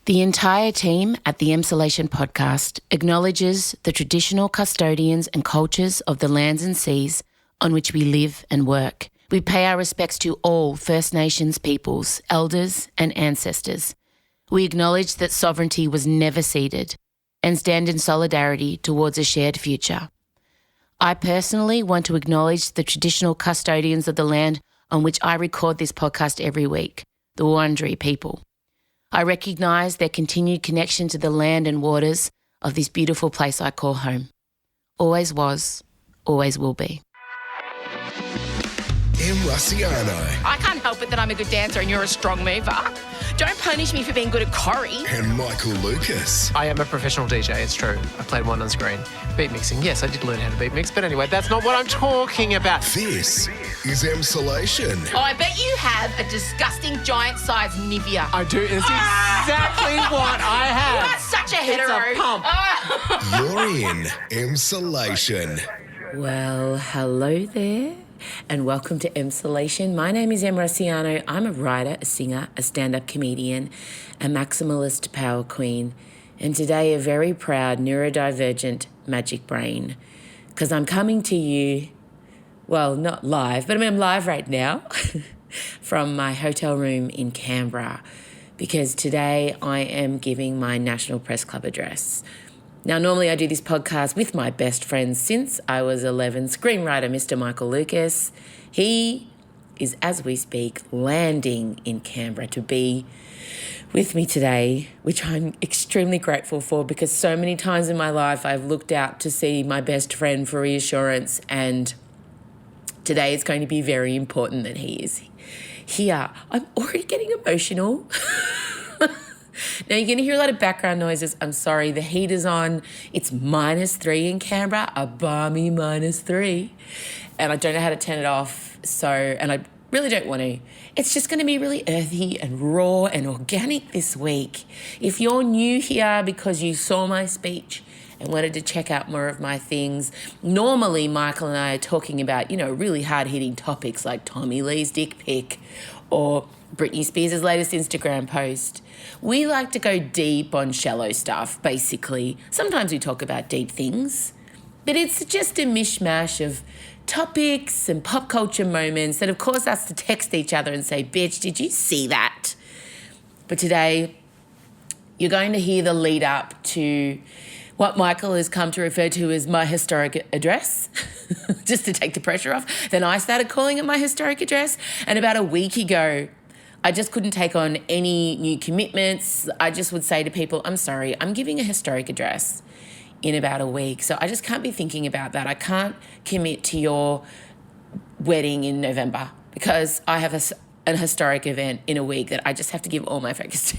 The entire team at the Emsolation podcast acknowledges the traditional custodians and cultures of the lands and seas on which we live and work. We pay our respects to all First Nations peoples, elders and ancestors. We acknowledge that sovereignty was never ceded and stand in solidarity towards a shared future. I personally want to acknowledge the traditional custodians of the land on which I record this podcast every week, the Wurundjeri people. I recognise their continued connection to the land and waters of this beautiful place I call home. Always was, always will be. I can't help it that I'm a good dancer and you're a strong mover. Don't punish me for being good at choreo. And Michael Lucas. I am a professional DJ, it's true. I played one on screen. Beat mixing, yes, I did learn how to beat mix, but anyway, that's not what I'm talking about. This is Emsolation. Oh, I bet you have a disgusting giant-sized Nivea. I do, it's exactly what I have. You are such a hetero. It's a pump. You're in Emsolation. Well, hello there and welcome to Emsolation. My name is Em Rossiano. I'm a writer, a singer, a stand-up comedian, a maximalist power queen, and today a very proud neurodivergent magic brain, because I'm coming to you, well, not live, but I'm live right now from my hotel room in Canberra, because today I am giving my National Press Club address. Now, normally I do this podcast with my best friend since I was 11, screenwriter Mr. Michael Lucas. He is, as we speak, landing in Canberra to be with me today, which I'm extremely grateful for, because so many times in my life I've looked out to see my best friend for reassurance, and today it's going to be very important that he is here. I'm already getting emotional. Now, you're going to hear a lot of background noises. I'm sorry, the heat is on. It's -3 in Canberra, a balmy -3. And I don't know how to turn it off, and I really don't want to. It's just going to be really earthy and raw and organic this week. If you're new here because you saw my speech and wanted to check out more of my things, normally Michael and I are talking about, really hard-hitting topics like Tommy Lee's dick pic or Britney Spears' latest Instagram post. We like to go deep on shallow stuff, basically. Sometimes we talk about deep things, but it's just a mishmash of topics and pop culture moments that have caused us to text each other and say, bitch, did you see that? But today, you're going to hear the lead up to what Michael has come to refer to as my historic address, just to take the pressure off. Then I started calling it my historic address, and about a week ago, I just couldn't take on any new commitments. I just would say to people, I'm sorry, I'm giving a historic address in about a week. So I just can't be thinking about that. I can't commit to your wedding in November because I have an historic event in a week that I just have to give all my focus to.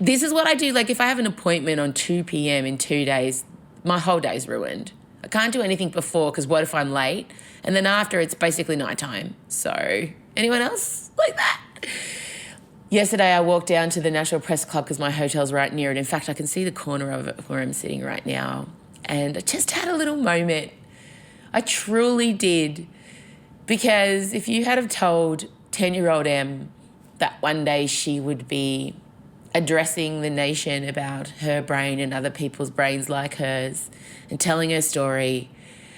This is what I do. Like, if I have an appointment on 2 p.m. in 2 days, my whole day's ruined. I can't do anything before because what if I'm late? And then after, it's basically nighttime. So anyone else like that? Yesterday, I walked down to the National Press Club because my hotel's right near it. In fact, I can see the corner of it where I'm sitting right now. And I just had a little moment. I truly did. Because if you had have told 10-year-old Em that one day she would be addressing the nation about her brain and other people's brains like hers and telling her story,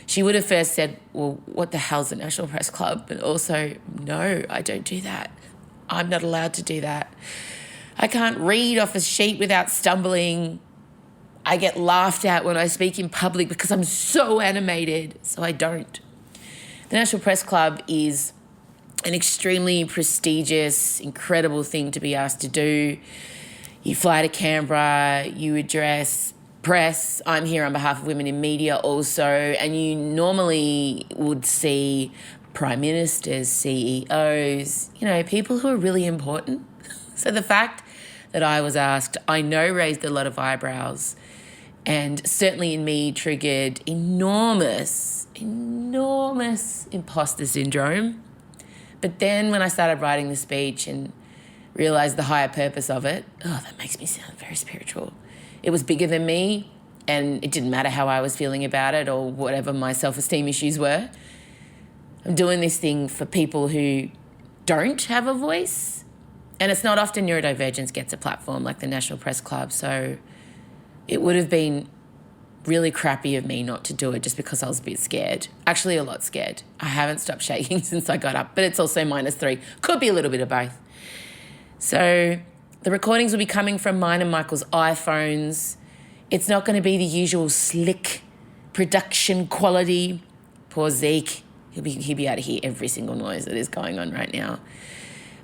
she would have first said, well, what the hell's the National Press Club? But also, no, I don't do that. I'm not allowed to do that. I can't read off a sheet without stumbling. I get laughed at when I speak in public because I'm so animated, so I don't. The National Press Club is an extremely prestigious, incredible thing to be asked to do. You fly to Canberra, you address press. I'm here on behalf of women in media also, and you normally would see prime ministers, CEOs, people who are really important. So the fact that I was asked, I know raised a lot of eyebrows, and certainly in me triggered enormous imposter syndrome. But then when I started writing the speech and realised the higher purpose of it, that makes me sound very spiritual. It was bigger than me, and it didn't matter how I was feeling about it or whatever my self-esteem issues were. I'm doing this thing for people who don't have a voice, And it's not often neurodivergence gets a platform like the National Press Club, so it would have been really crappy of me not to do it just because I was a bit scared. Actually, a lot scared. I haven't stopped shaking since I got up, but it's also -3. Could be a little bit of both. So the recordings will be coming from mine and Michael's iPhones. It's not going to be the usual slick production quality. Poor Zeke. He'll be able to hear every single noise that is going on right now.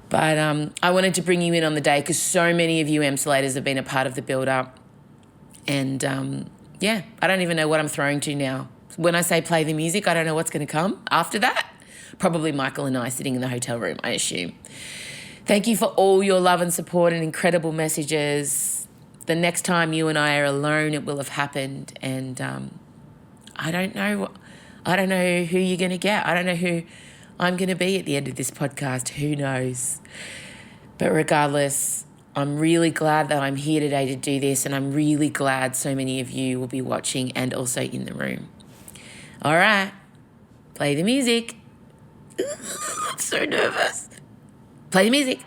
But I wanted to bring you in on the day because so many of you emsolators have been a part of the build-up. And, I don't even know what I'm throwing to now. When I say play the music, I don't know what's going to come after that. Probably Michael and I sitting in the hotel room, I assume. Thank you for all your love and support and incredible messages. The next time you and I are alone, it will have happened. And I don't know who you're going to get. I don't know who I'm going to be at the end of this podcast. Who knows? But regardless, I'm really glad that I'm here today to do this, and I'm really glad so many of you will be watching and also in the room. All right, play the music. I'm so nervous. Play the music.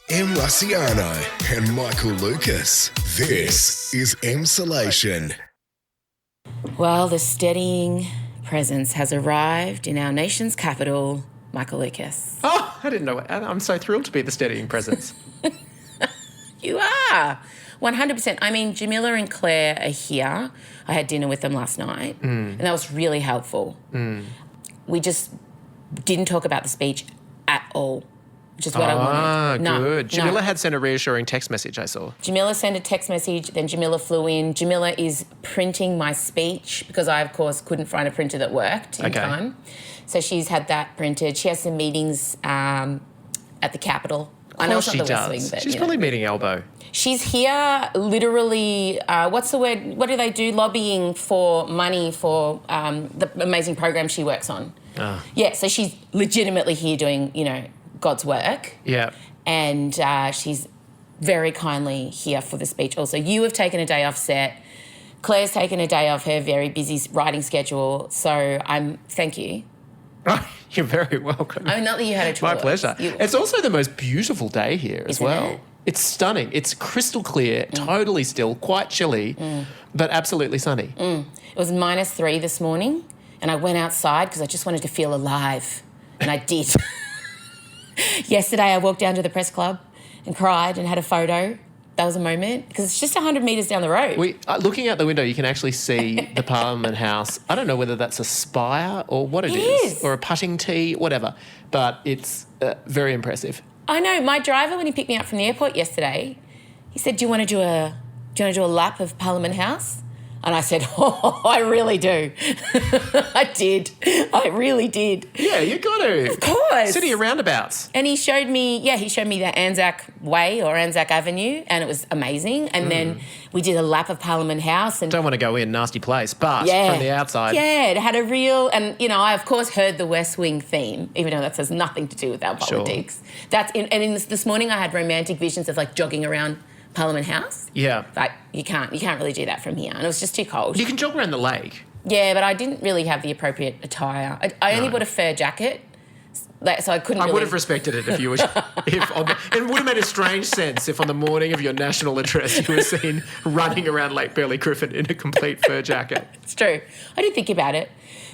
Em Rusciano and Michael Lucas. This is Emsolation. Well, the steadying presence has arrived in our nation's capital, Michael Lucas. Oh, I didn't know. I'm so thrilled to be the steadying presence. You are. 100%. I mean, Jamila and Claire are here. I had dinner with them last night, and that was really helpful. We just didn't talk about the speech at all, which is what I wanted. No, good. Jamila had sent a reassuring text message, I saw. Jamila sent a text message, then Jamila flew in. Jamila is printing my speech because I, of course, couldn't find a printer that worked in time. So she's had that printed. She has some meetings at the Capitol. Of course she does. She's probably meeting elbow. She's here literally, what's the word? What do they do? Lobbying for money for the amazing program she works on. Yeah, so she's legitimately here doing, God's work. Yeah. And she's very kindly here for the speech also. You have taken a day off set. Claire's taken a day off her very busy writing schedule. So thank you. You're very welcome. I mean, not that you had a choice. My pleasure. It's also the most beautiful day here as well. It? It's stunning. It's crystal clear, totally still, quite chilly, but absolutely sunny. It was -3 this morning, and I went outside because I just wanted to feel alive, and I did. Yesterday I walked down to the press club and cried and had a photo. That was a moment because it's just 100 metres down the road. Looking out the window, you can actually see the Parliament House. I don't know whether that's a spire or what it is, or a putting tee, whatever, but it's very impressive. I know. My driver, when he picked me up from the airport yesterday, he said, "Do you want to do a lap of Parliament House?" And I said, "Oh, I really do." I did. I really did. Yeah, you got to. Of course. City of roundabouts. And he showed me the Anzac Way or Anzac Avenue, and it was amazing. And then we did a lap of Parliament House. And don't want to go in, nasty place, but from the outside. Yeah, it had a real, and I of course heard the West Wing theme, even though that has nothing to do with our politics. Sure. This morning I had romantic visions of jogging around Parliament House. Yeah. You can't really do that from here. And it was just too cold. You can jog around the lake. Yeah, but I didn't really have the appropriate attire. I only bought a fur jacket, so I couldn't I would have respected it if you were... it would have made a strange sense if on the morning of your national address you were seen running around Lake Burley Griffin in a complete fur jacket. It's true. I did think about it.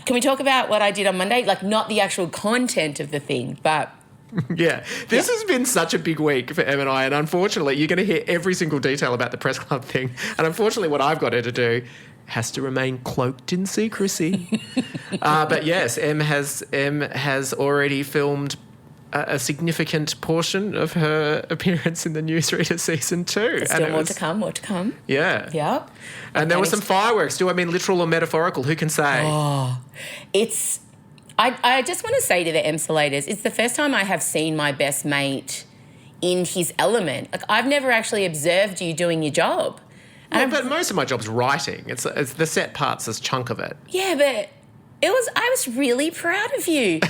Can we talk about what I did on Monday? Not the actual content of the thing, but... Yeah, this has been such a big week for Em and I, and unfortunately you're going to hear every single detail about the press club thing, and unfortunately what I've got her to do has to remain cloaked in secrecy. But yes, Em has already filmed a significant portion of her appearance in the Newsreader season 2. Still more to come. Yeah. Yep. And there were some fireworks. Do I mean literal or metaphorical? Who can say? Oh, I just want to say to the emsolators, it's the first time I have seen my best mate in his element. I've never actually observed you doing your job. Yeah, but most of my job's writing. It's the set part's a chunk of it. Yeah, but I was really proud of you.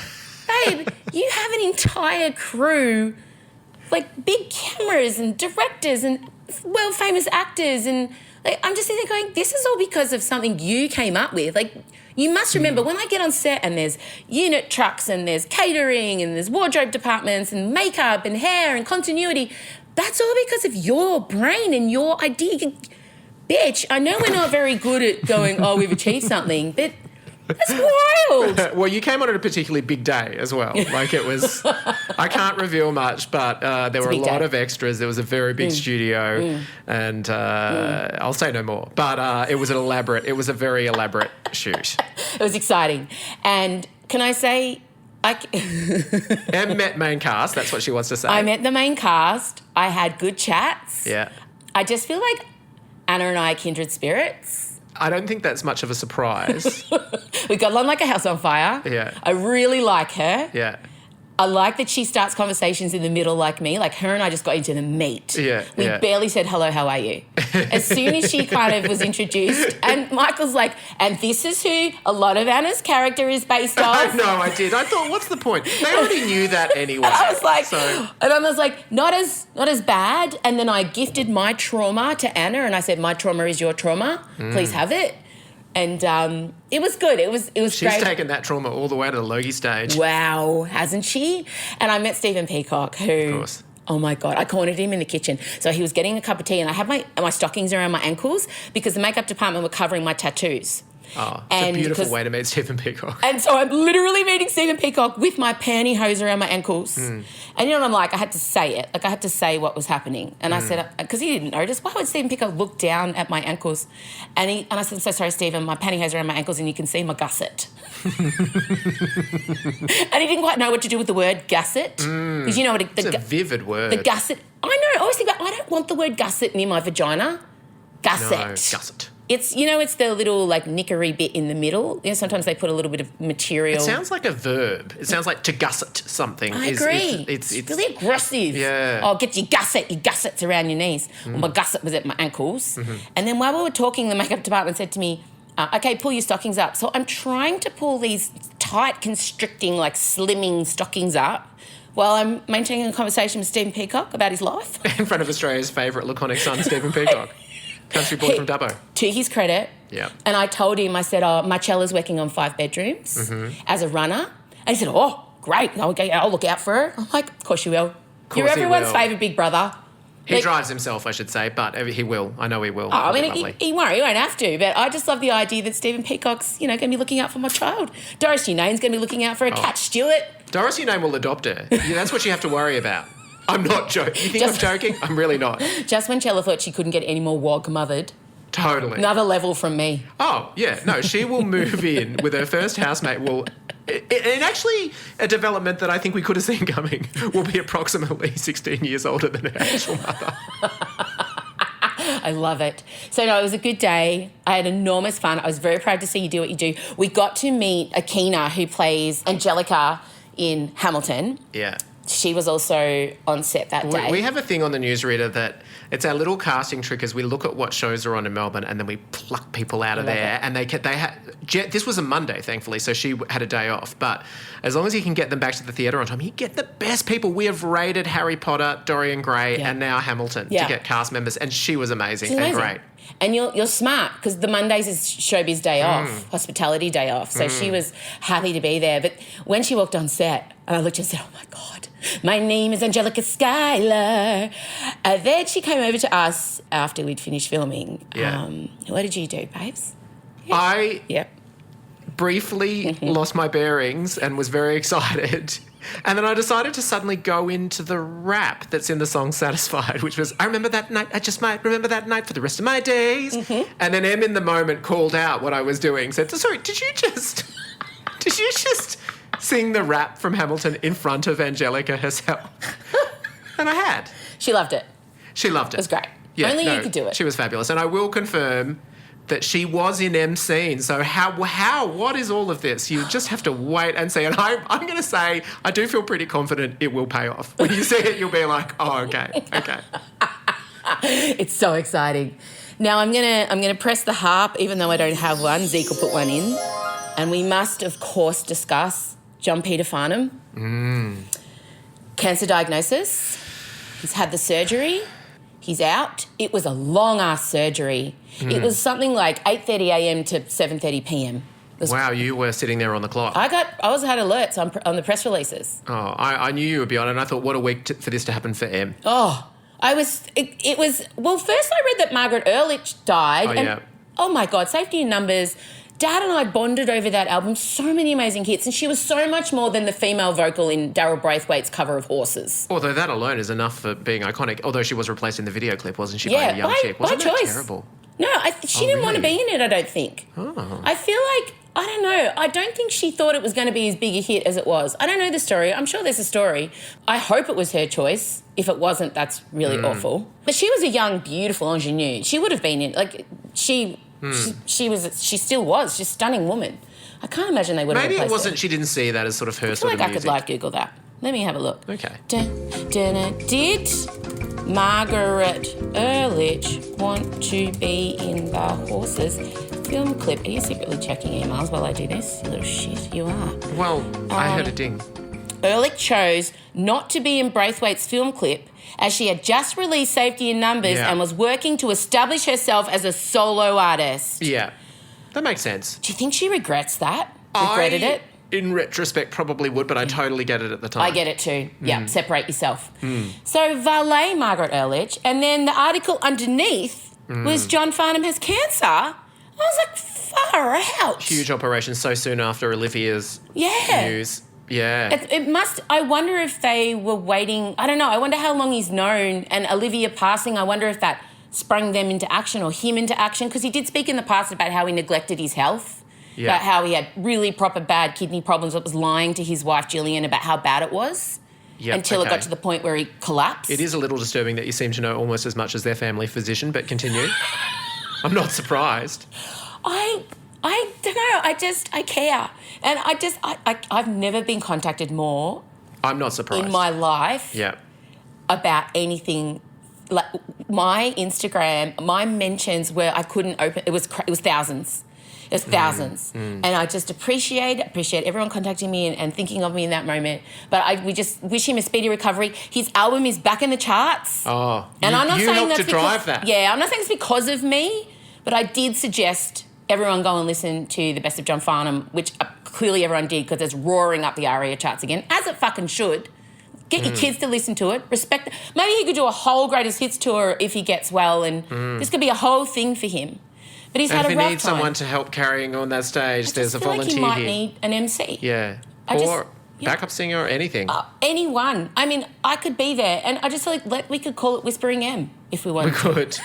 Babe, you have an entire crew, big cameras and directors and world famous actors, and like I'm just sitting there going, this is all because of something you came up with. Like, you must remember when I get on set and there's unit trucks and there's catering and there's wardrobe departments and makeup and hair and continuity, that's all because of your brain and your idea. Bitch, I know we're not very good at going, oh, we've achieved something, but that's wild. Well, you came on at a particularly big day as well. Like, it was, I can't reveal much, but there were a lot of extras. There was a very big studio, and I'll say no more. But it was a very elaborate shoot. It was exciting. And can I say, Em met main cast, that's what she wants to say. I met the main cast. I had good chats. Yeah. I just feel like Anna and I are kindred spirits. I don't think that's much of a surprise. We got along like a house on fire. Yeah. I really like her. Yeah. I like that she starts conversations in the middle like me. Like, her and I just got into the meat. Yeah, We barely said, hello, how are you? As soon as she kind of was introduced, and Michael's like, and this is who a lot of Anna's character is based on. I know, I did. I thought, what's the point? They already knew that anyway. And I was like, not as bad. And then I gifted my trauma to Anna, and I said, my trauma is your trauma. Please have it. And it was good. It was She's great. She's taken that trauma all the way to the Logie stage. Wow, hasn't she? And I met Stephen Peacock, who... Of course. Oh, my God. I cornered him in the kitchen. So he was getting a cup of tea, and I had my stockings around my ankles because the makeup department were covering my tattoos. Oh, it's a beautiful way to meet Stephen Peacock. And so I'm literally meeting Stephen Peacock with my pantyhose around my ankles. And you know what I'm like? I had to say it. Like, I had to say what was happening. And I said, because he didn't notice, why would Stephen Peacock look down at my ankles? And I said, I'm so sorry, Stephen, my pantyhose around my ankles and you can see my gusset. And he didn't quite know what to do with the word gusset. Because you know what? It's a vivid word. The gusset. I know. I always think about, I don't want the word gusset near my vagina. Gusset. No, gusset. It's, you know, it's the little, like, knickery bit in the middle. You know, sometimes they put a little bit of material. It sounds like a verb. It sounds like to gusset something. I agree. It's really aggressive. Yeah. Oh, get your gussets around your knees. Well, my gusset was at my ankles. And then while we were talking, the makeup department said to me, okay, pull your stockings up. So I'm trying to pull these tight, constricting, like, slimming stockings up while I'm maintaining a conversation with Stephen Peacock about his life. In front of Australia's favourite laconic son, Stephen Peacock. Country boy from Dubbo. To his credit. Yeah. And I told him, I said, Marcella's working on 5 bedrooms as a runner. And he said, oh, great. I'll look out for her. I'm like, of course you will. You're everyone's favourite big brother. He drives himself, I should say, but he will. I know he will. I mean, he won't have to. But I just love the idea that Stephen Peacock's, going to be looking out for my child. Doris Unane's going to be looking out for her cat, Stuart. Doris Unane will adopt her. Yeah, that's what you have to worry about. I'm not joking. You think I'm joking? I'm really not. Just when Chella thought she couldn't get any more wog-mothered. Totally. Another level from me. Oh, yeah. No, she will move in with her first housemate. And actually, a development that I think we could have seen coming will be approximately 16 years older than her actual mother. I love it. So, no, it was a good day. I had enormous fun. I was very proud to see you do what you do. We got to meet Akina, who plays Angelica in Hamilton. Yeah. She was also on set that day. We have a thing on the Newsreader that it's our little casting trick as we look at what shows are on in Melbourne and then we pluck people out of there. And this was a Monday, thankfully, so she had a day off. But as long as he can get them back to the theatre on time, he get the best people. We have rated Harry Potter, Dorian Gray, and now Hamilton to get cast members. And she was amazing. And great. And you're smart because the Mondays is Showbiz day off, hospitality day off. So she was happy to be there. But when she walked on set, and I looked and said, oh, my God, my name is Angelica Schuyler. Then she came over to us after we'd finished filming. Yeah. What did you do, babes? I briefly lost my bearings and was very excited. And then I decided to suddenly go into the rap that's in the song Satisfied, which was, I remember that night, I just might remember that night for the rest of my days. And then Em in the moment called out what I was doing, said, sorry, did you just sing the rap from Hamilton in front of Angelica herself? And I had. She loved it. She loved it. It was great. Only you could do it. She was fabulous. And I will confirm that she was in M's scene. So what is all of this? You just have to wait and see. And I'm going to say, I do feel pretty confident it will pay off. When you see it, you'll be like, oh, okay. It's so exciting. Now I'm gonna press the harp, even though I don't have one. Zeke will put one in. And we must, of course, discuss John Peter Farnham. Cancer diagnosis. He's had the surgery. He's out. It was a long-ass surgery. It was something like 8:30 a.m. to 7:30 p.m. Wow, you were sitting there on the clock. I had alerts on the press releases. Oh, I knew you would be on it, and I thought, what a week for this to happen for Em. Oh, it was, well, first I read that Margaret Urlich died. Oh, yeah. Oh, my God, Safety in Numbers. Dad and I bonded over that album. So many amazing hits. And she was so much more than the female vocal in Daryl Braithwaite's cover of Horses. Although that alone is enough for being iconic. Although she was replaced in the video clip, wasn't she, by a young chick? Wasn't by that choice. terrible? No, she didn't want to be in it, I don't think. Oh. I feel like, I don't know, I don't think she thought it was going to be as big a hit as it was. I don't know the story. I'm sure there's a story. I hope it was her choice. If it wasn't, that's really awful. But she was a young, beautiful ingenue. She would have been in, like, she still was. She's a stunning woman. I can't imagine they would have Maybe it replaced wasn't, her. she didn't see that as sort of her I feel sort like of I music. could live Google that. Let me have a look. Okay. Did Margaret Urlich want to be in the Horses film clip? Are you secretly checking emails while I do this? You little shit, you are. Well, I heard a ding. Urlich chose not to be in Braithwaite's film clip as she had just released Safety in Numbers and was working to establish herself as a solo artist. Yeah, that makes sense. Do you think she regrets that? Regretted it? In retrospect, probably would, but I totally get it at the time. I get it too. Yeah, separate yourself. So valet Margaret Urlich, and then the article underneath was John Farnham has cancer. I was like, far out. Huge operation so soon after Olivia's news. Yeah. It must, I wonder if they were waiting, I don't know, I wonder how long he's known, and Olivia passing, I wonder if that sprung them into action or him into action, because he did speak in the past about how he neglected his health. Yeah. About how he had really proper bad kidney problems, that was lying to his wife Gillian about how bad it was until it got to the point where he collapsed. It is a little disturbing that you seem to know almost as much as their family physician, but continue. I'm not surprised. I don't know, I care. And I've never been contacted more I'm not surprised. in my life about anything. Like my Instagram, my mentions where I couldn't open, it was thousands. It was thousands. And I just appreciate everyone contacting me and thinking of me in that moment. But we just wish him a speedy recovery. His album is back in the charts. Oh, and I'm not saying helped that's to drive that. Yeah, I'm not saying it's because of me, but I did suggest everyone go and listen to The Best of John Farnham, which clearly everyone did because it's roaring up the ARIA charts again, as it fucking should. Get your kids to listen to it. Respect. Maybe he could do a whole greatest hits tour if he gets well, and this could be a whole thing for him. But he's had a rough time. If he needs someone to help carrying on that stage, there's a volunteer like he might here. need an MC. Yeah. Or backup singer or anything. Anyone. I mean, I could be there, and I just feel like we could call it Whispering M if we wanted to. We could.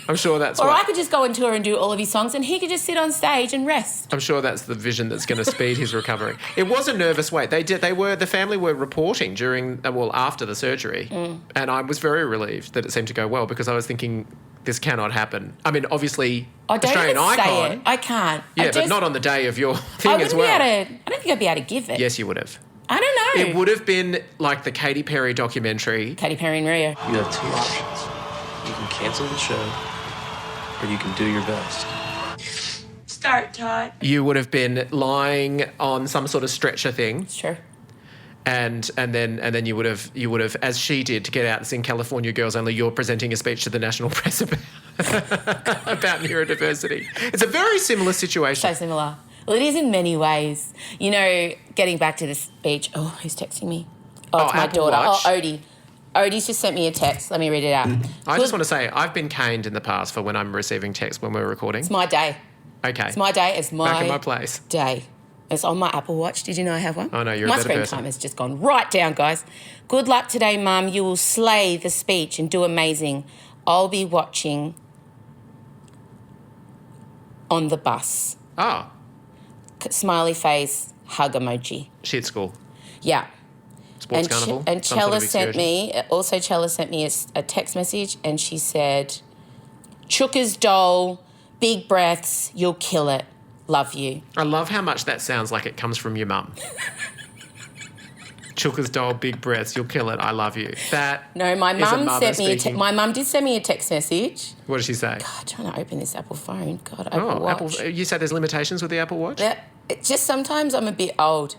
I'm sure that's Or I could just go on tour and do all of his songs, and he could just sit on stage and rest. I'm sure that's the vision that's going to speed his recovery. It was a nervous wait. The family were reporting after the surgery, and I was very relieved that it seemed to go well because I was thinking this cannot happen. I mean, obviously, I don't Australian even icon. say it. I can't. Yeah, but not on the day of your thing as well. I don't think I'd be able to give it. Yes, you would have. I don't know. It would have been like the Katy Perry documentary. Katy Perry and Rio. You have two options. You can cancel the show, or you can do your best. Start, Todd. You would have been lying on some sort of stretcher thing. It's true. And then you would have, as she did, to get out and sing California Girls, only you're presenting a speech to the national press about neurodiversity. It's a very similar situation. So similar. Well, it is in many ways. You know, getting back to the speech. Oh, who's texting me? Oh, it's my Apple daughter. Watch. Oh, Odie. Odie's just sent me a text. Let me read it out. I just want to say, I've been caned in the past for when I'm receiving text when we're recording. It's my day. Okay. It's my day. It's my Back in my place. day. It's on my Apple Watch. Did you know I have one? Oh, no, you're a my better screen person. time has just gone right down, guys. Good luck today, Mum. You will slay the speech and do amazing. I'll be watching on the bus. Oh, Smiley face, hug emoji. shit school. Yeah. Sports carnival. And some sort Chella of excursion. Chella sent me a text message, and she said, Chooker's doll, big breaths, you'll kill it. Love you. I love how much that sounds like it comes from your mum. Chooker's doll, big breaths, you'll kill it. I love you. No, my is a mum mother sent me speaking. my mum did send me a text message. What did she say? I'm trying to open this Apple phone. God, Apple Watch. You said there's limitations with the Apple Watch? It's just sometimes I'm a bit old.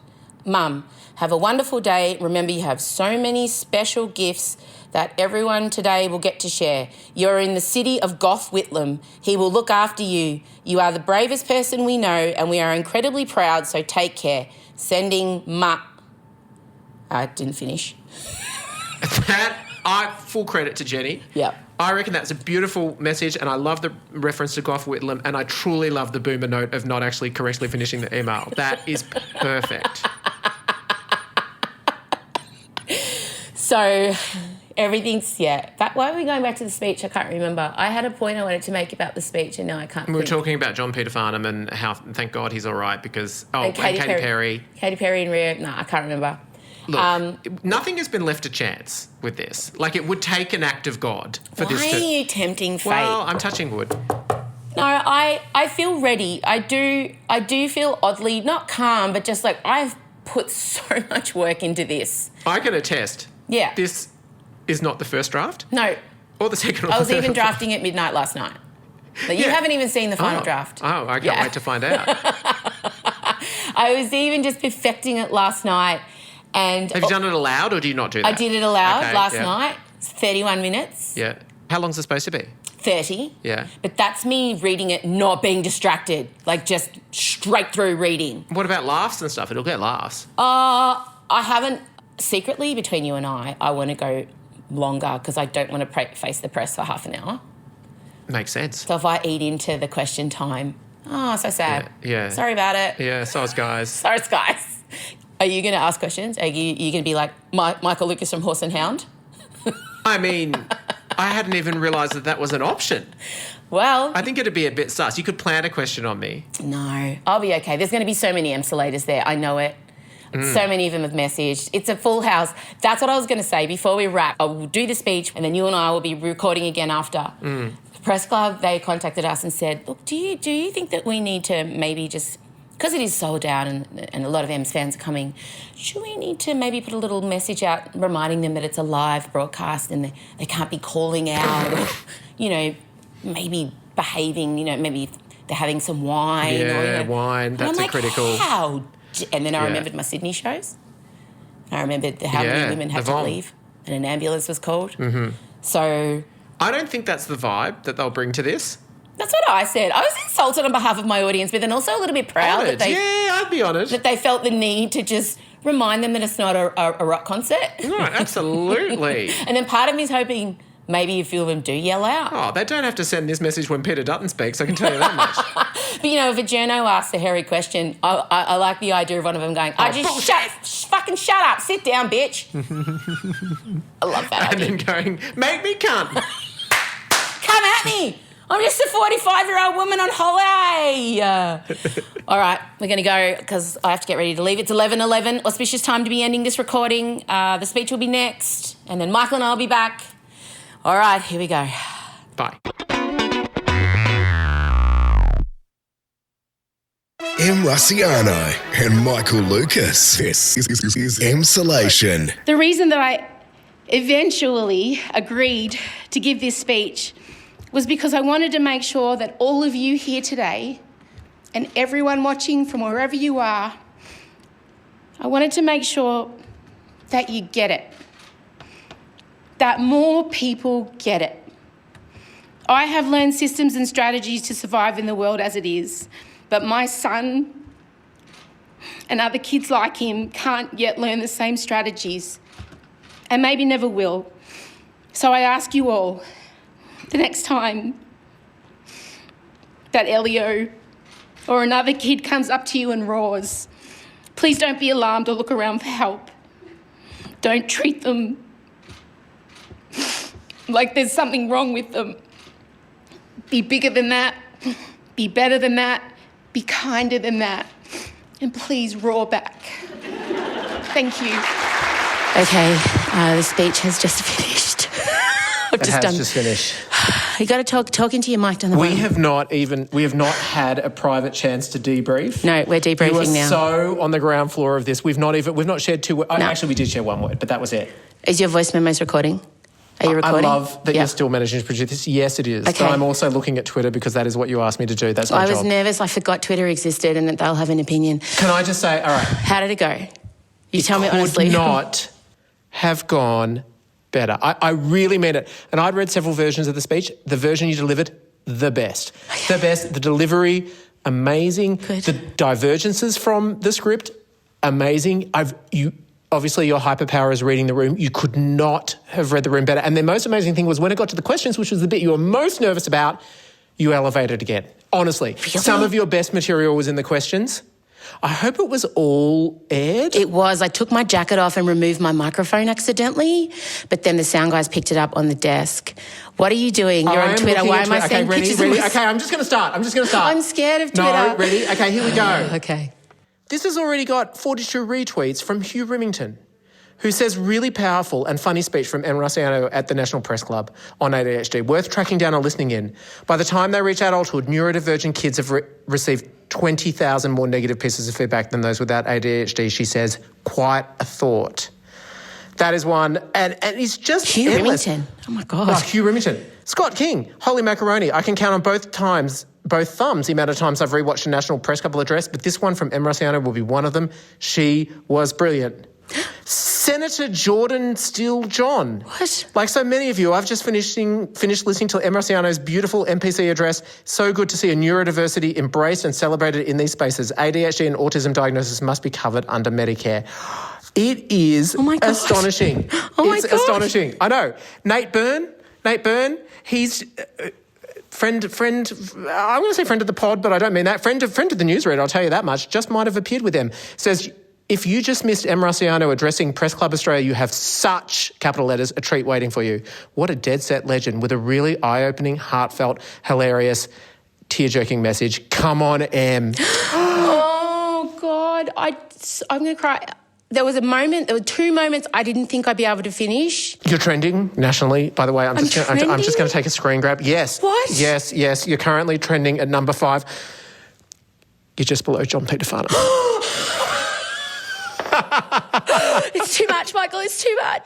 Mum, have a wonderful day. Remember, you have so many special gifts that everyone today will get to share. You're in the city of Gough Whitlam. He will look after you. You are the bravest person we know and we are incredibly proud, so take care. Sending Ma... I didn't finish. Full credit to Jenny. Yep. I reckon that's a beautiful message and I love the reference to Gough Whitlam and I truly love the boomer note of not actually correctly finishing the email. That is perfect. So... everything's, But why are we going back to the speech? I can't remember. I had a point I wanted to make about the speech and now I can't We were talking about John Peter Farnham and how, thank God, he's all right because... and Katy Perry. Katy Perry and Rhea. No, I can't remember. Look, nothing has been left to chance with this. Like, it would take an act of God for this to... Why are you tempting fate? Well, I'm touching wood. No, I feel ready. I do feel oddly, not calm, but just like I've put so much work into this. I can attest. Yeah. This is not the first draft? No. Or the second or I was the third. even drafting at midnight last night. But you haven't even seen the final draft. Oh, I can't wait to find out. I was even just perfecting it last night. And have you done it aloud or do you not do that? I did it aloud last night. It's 31 minutes. Yeah. How long's it supposed to be? 30. Yeah. But that's me reading it, not being distracted, like just straight through reading. What about laughs and stuff? It'll get laughs. I haven't, secretly between you and I want to go longer because I don't want to face the press for half an hour. Makes sense. So if I eat into the question time, so sad. Yeah. Sorry about it. Yeah, sorry guys. Sorry guys. Are you going to ask questions? Are you going to be like Michael Lucas from Horse and Hound? I mean, I hadn't even realised that was an option. Well... I think it'd be a bit sus. You could plan a question on me. No, I'll be okay. There's going to be so many emsolators there. I know it. So many of them have messaged. It's a full house. That's what I was going to say before we wrap. I will do the speech and then you and I will be recording again after. The press club, they contacted us and said, look, do you think that we need to maybe just, because it is sold out and a lot of M's fans are coming, should we need to maybe put a little message out reminding them that it's a live broadcast and they can't be calling out or, maybe behaving, maybe they're having some wine. Yeah, or, wine. That's critical. How? And then I remembered my Sydney shows. I remembered how many women had to leave and an ambulance was called. Mm-hmm. So... I don't think that's the vibe that they'll bring to this. That's what I said. I was insulted on behalf of my audience, but then also a little bit proud that they... Yeah, I'd be honoured. That they felt the need to just remind them that it's not a rock concert. Right, absolutely. And then part of me is hoping... maybe a few of them do yell out. Oh, they don't have to send this message when Peter Dutton speaks, I can tell you that much. But, if a journo asks a hairy question, I like the idea of one of them going, fucking shut up, sit down, bitch. I love that idea. And then going, make me come. Come at me. I'm just a 45-year-old woman on holiday. All right, we're going to go because I have to get ready to leave. It's 11:11, auspicious time to be ending this recording. The speech will be next, and then Michael and I will be back. All right, here we go. Bye. M. Russiano and Michael Lucas. This is Emsolation. The reason that I eventually agreed to give this speech was because I wanted to make sure that all of you here today and everyone watching from wherever you are, I wanted to make sure that you get it. That more people get it. I have learned systems and strategies to survive in the world as it is, but my son and other kids like him can't yet learn the same strategies and maybe never will. So I ask you all, the next time that Elio or another kid comes up to you and roars, please don't be alarmed or look around for help. Don't treat them like there's something wrong with them. Be bigger than that. Be better than that. Be kinder than that. And please roar back. Thank you. Okay, the speech has just finished. Just finished. You got to talk into your mic down the bottom. We have not had a private chance to debrief. No, we're debriefing now. You are so on the ground floor of this. We've not shared 2 words. No. Actually, we did share 1 word, but that was it. Is your voice memos recording? Are you recording? I love that you're still managing to produce this. Yes, it is. Okay. But I'm also looking at Twitter because that is what you asked me to do. That's my job. I was nervous. I forgot Twitter existed and that they'll have an opinion. Can I just say, all right. How did it go? You tell me honestly. Could not have gone better. I really mean it. And I'd read several versions of the speech. The version you delivered, the best. The best. The delivery, amazing. Good. The divergences from the script, amazing. Obviously, your hyperpower is reading the room. You could not have read the room better. And the most amazing thing was when it got to the questions, which was the bit you were most nervous about, you elevated again. Honestly. Really? Some of your best material was in the questions. I hope it was all aired. It was. I took my jacket off and removed my microphone accidentally, but then the sound guys picked it up on the desk. What are you doing? You're on Twitter. Why am I saying pictures of myself? Okay, I'm just going to start. I'm scared of Twitter. No, ready? Okay, here we go. Okay. This has already got 42 retweets from Hugh Remington, who says really powerful and funny speech from Em Rossiano at the National Press Club on ADHD. Worth tracking down or listening in. By the time they reach adulthood, neurodivergent kids have received 20,000 more negative pieces of feedback than those without ADHD, she says. Quite a thought. That is one. And he's just Hugh endless. Remington. Oh, my God. Oh, Hugh Remington. Scott King. Holy macaroni. I can count on both thumbs, the amount of times I've rewatched a National Press Club address, but this one from Em Rossiano will be one of them. She was brilliant. Senator Jordan Steele John. What? Like so many of you, I've just finished listening to Em Rossiano's beautiful MPC address. So good to see a neurodiversity embraced and celebrated in these spaces. ADHD and autism diagnosis must be covered under Medicare. It is astonishing. It's astonishing. I know. Nate Byrne, he's friend. I'm going to say friend of the pod, but I don't mean that. Friend of the Newsreader, I'll tell you that much. Just might have appeared with them. Says, if you just missed Em Rossiano addressing Press Club Australia, you have such, capital letters, a treat waiting for you. What a dead set legend with a really eye-opening, heartfelt, hilarious, tear-jerking message. Come on, Em. Oh, God. I'm going to cry. There were 2 moments I didn't think I'd be able to finish. You're trending nationally, by the way. I'm just going to take a screen grab. Yes. What? Yes. You're currently trending at number 5. You're just below John Peter Farnham. It's too much, Michael. It's too much.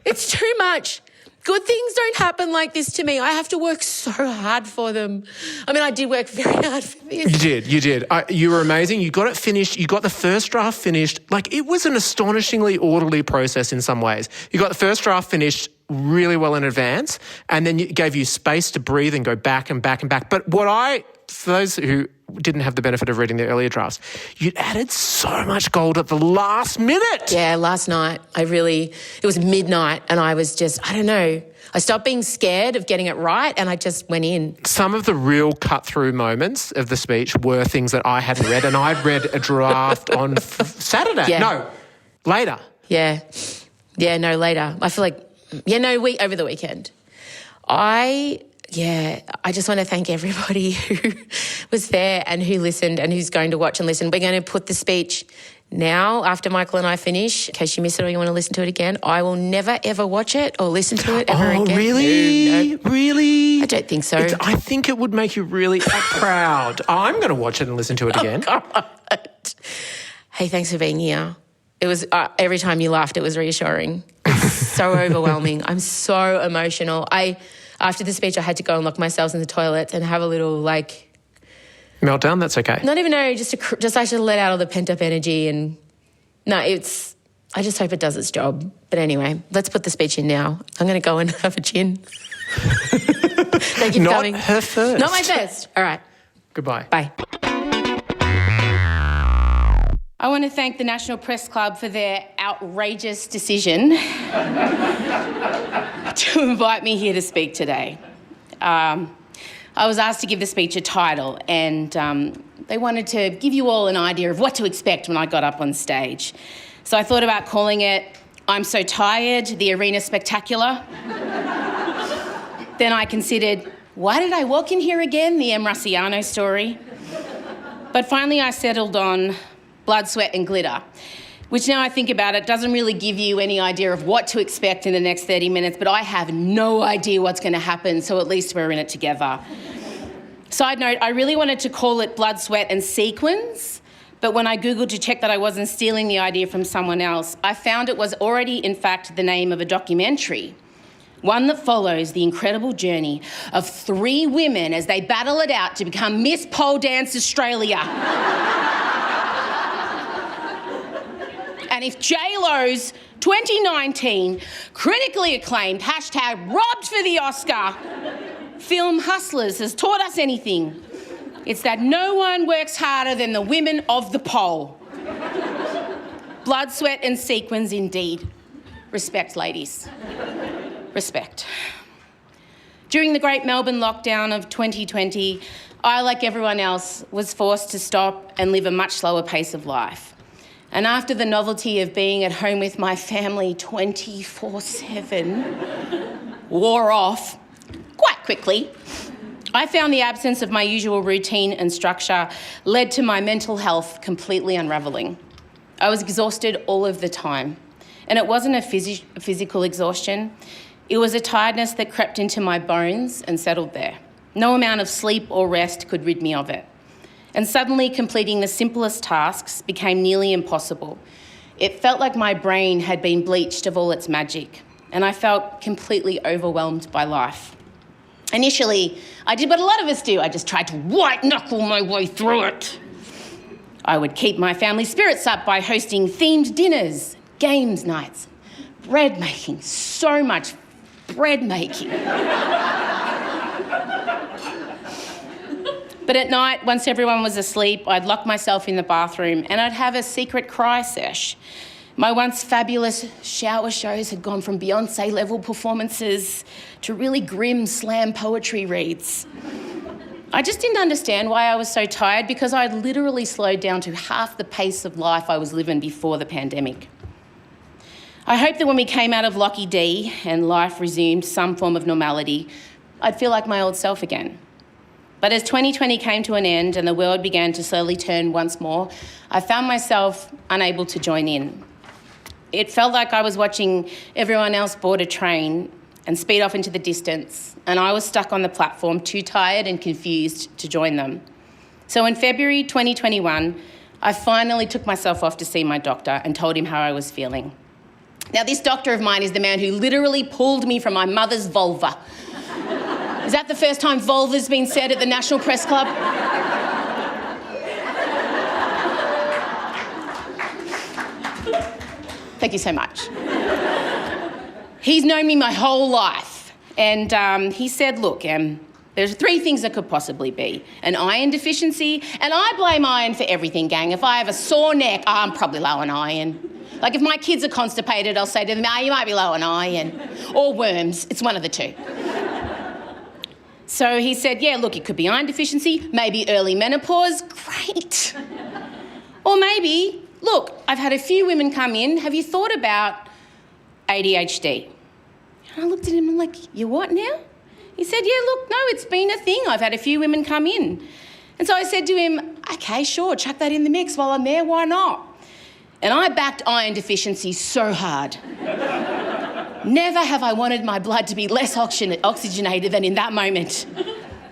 It's too much. Good things don't happen like this to me. I have to work so hard for them. I mean, I did work very hard for this. You did. You were amazing. You got it finished. You got the first draft finished. Like, it was an astonishingly orderly process in some ways. You got the first draft finished really well in advance, and then it gave you space to breathe and go back and back and back. But for those who didn't have the benefit of reading the earlier drafts, you'd added so much gold at the last minute. Yeah, last night, it was midnight, and I was just, I don't know, I stopped being scared of getting it right, and I just went in. Some of the real cut-through moments of the speech were things that I hadn't read, and I'd read a draft on Saturday. Yeah. No, later. Yeah, no, later. I feel like, over the weekend. I just want to thank everybody who was there and who listened and who's going to watch and listen. We're going to put the speech now after Michael and I finish. In case you missed it or you want to listen to it again, I will never, ever watch it or listen to it ever again. Oh, really? No. Really? I don't think so. I think it would make you really proud. I'm going to watch it and listen to it again. Oh, God. Hey, thanks for being here. It was every time you laughed, it was reassuring. It's so overwhelming. I'm so emotional. After the speech, I had to go and lock myself in the toilet and have a little meltdown. That's okay. Not even just I should let out all the pent up energy and I just hope it does its job. But anyway, let's put the speech in now. I'm going to go and have a gin. Thank you for coming. Not her first. Not my first. All right. Goodbye. Bye. I want to thank the National Press Club for their outrageous decision to invite me here to speak today. I was asked to give the speech a title, and they wanted to give you all an idea of what to expect when I got up on stage. So I thought about calling it I'm So Tired, the Arena Spectacular. Then I considered, why did I walk in here again, the Em Rossiano story? But finally I settled on Blood, Sweat and Glitter, which now I think about it doesn't really give you any idea of what to expect in the next 30 minutes, but I have no idea what's going to happen, so at least we're in it together. Side note, I really wanted to call it Blood, Sweat and Sequins, but when I Googled to check that I wasn't stealing the idea from someone else, I found it was already, in fact, the name of a documentary. One that follows the incredible journey of 3 women as they battle it out to become Miss Pole Dance Australia. And if J-Lo's 2019 critically acclaimed #robbed for the Oscar film Hustlers has taught us anything, it's that no one works harder than the women of the pole. Blood, sweat and sequins indeed. Respect, ladies. Respect. During the great Melbourne lockdown of 2020, I, like everyone else, was forced to stop and live a much slower pace of life. And after the novelty of being at home with my family 24/7 wore off quite quickly, I found the absence of my usual routine and structure led to my mental health completely unravelling. I was exhausted all of the time. And it wasn't a physical exhaustion. It was a tiredness that crept into my bones and settled there. No amount of sleep or rest could rid me of it. And suddenly completing the simplest tasks became nearly impossible. It felt like my brain had been bleached of all its magic, and I felt completely overwhelmed by life. Initially, I did what a lot of us do. I just tried to white-knuckle my way through it. I would keep my family spirits up by hosting themed dinners, games nights, bread making, so much bread making. But at night, once everyone was asleep, I'd lock myself in the bathroom and I'd have a secret cry sesh. My once fabulous shower shows had gone from Beyonce-level performances to really grim slam poetry reads. I just didn't understand why I was so tired, because I'd literally slowed down to half the pace of life I was living before the pandemic. I hoped that when we came out of Lockie D and life resumed some form of normality, I'd feel like my old self again. But as 2020 came to an end and the world began to slowly turn once more, I found myself unable to join in. It felt like I was watching everyone else board a train and speed off into the distance, and I was stuck on the platform, too tired and confused to join them. So in February 2021, I finally took myself off to see my doctor and told him how I was feeling. Now, this doctor of mine is the man who literally pulled me from my mother's vulva. Is that the first time vulva's been said at the National Press Club? Thank you so much. He's known me my whole life, and he said, look, there's 3 things that could possibly be. An iron deficiency, and I blame iron for everything, gang. If I have a sore neck, I'm probably low on iron. Like if my kids are constipated, I'll say to them, you might be low on iron. Or worms, it's one of the 2. So he said, yeah, look, it could be iron deficiency, maybe early menopause, great. Or maybe, look, I've had a few women come in, have you thought about ADHD? And I looked at him and I'm like, you what now? He said, yeah, look, no, it's been a thing. I've had a few women come in. And so I said to him, okay, sure, chuck that in the mix while I'm there, why not? And I backed iron deficiency so hard. Never have I wanted my blood to be less oxygenated than in that moment.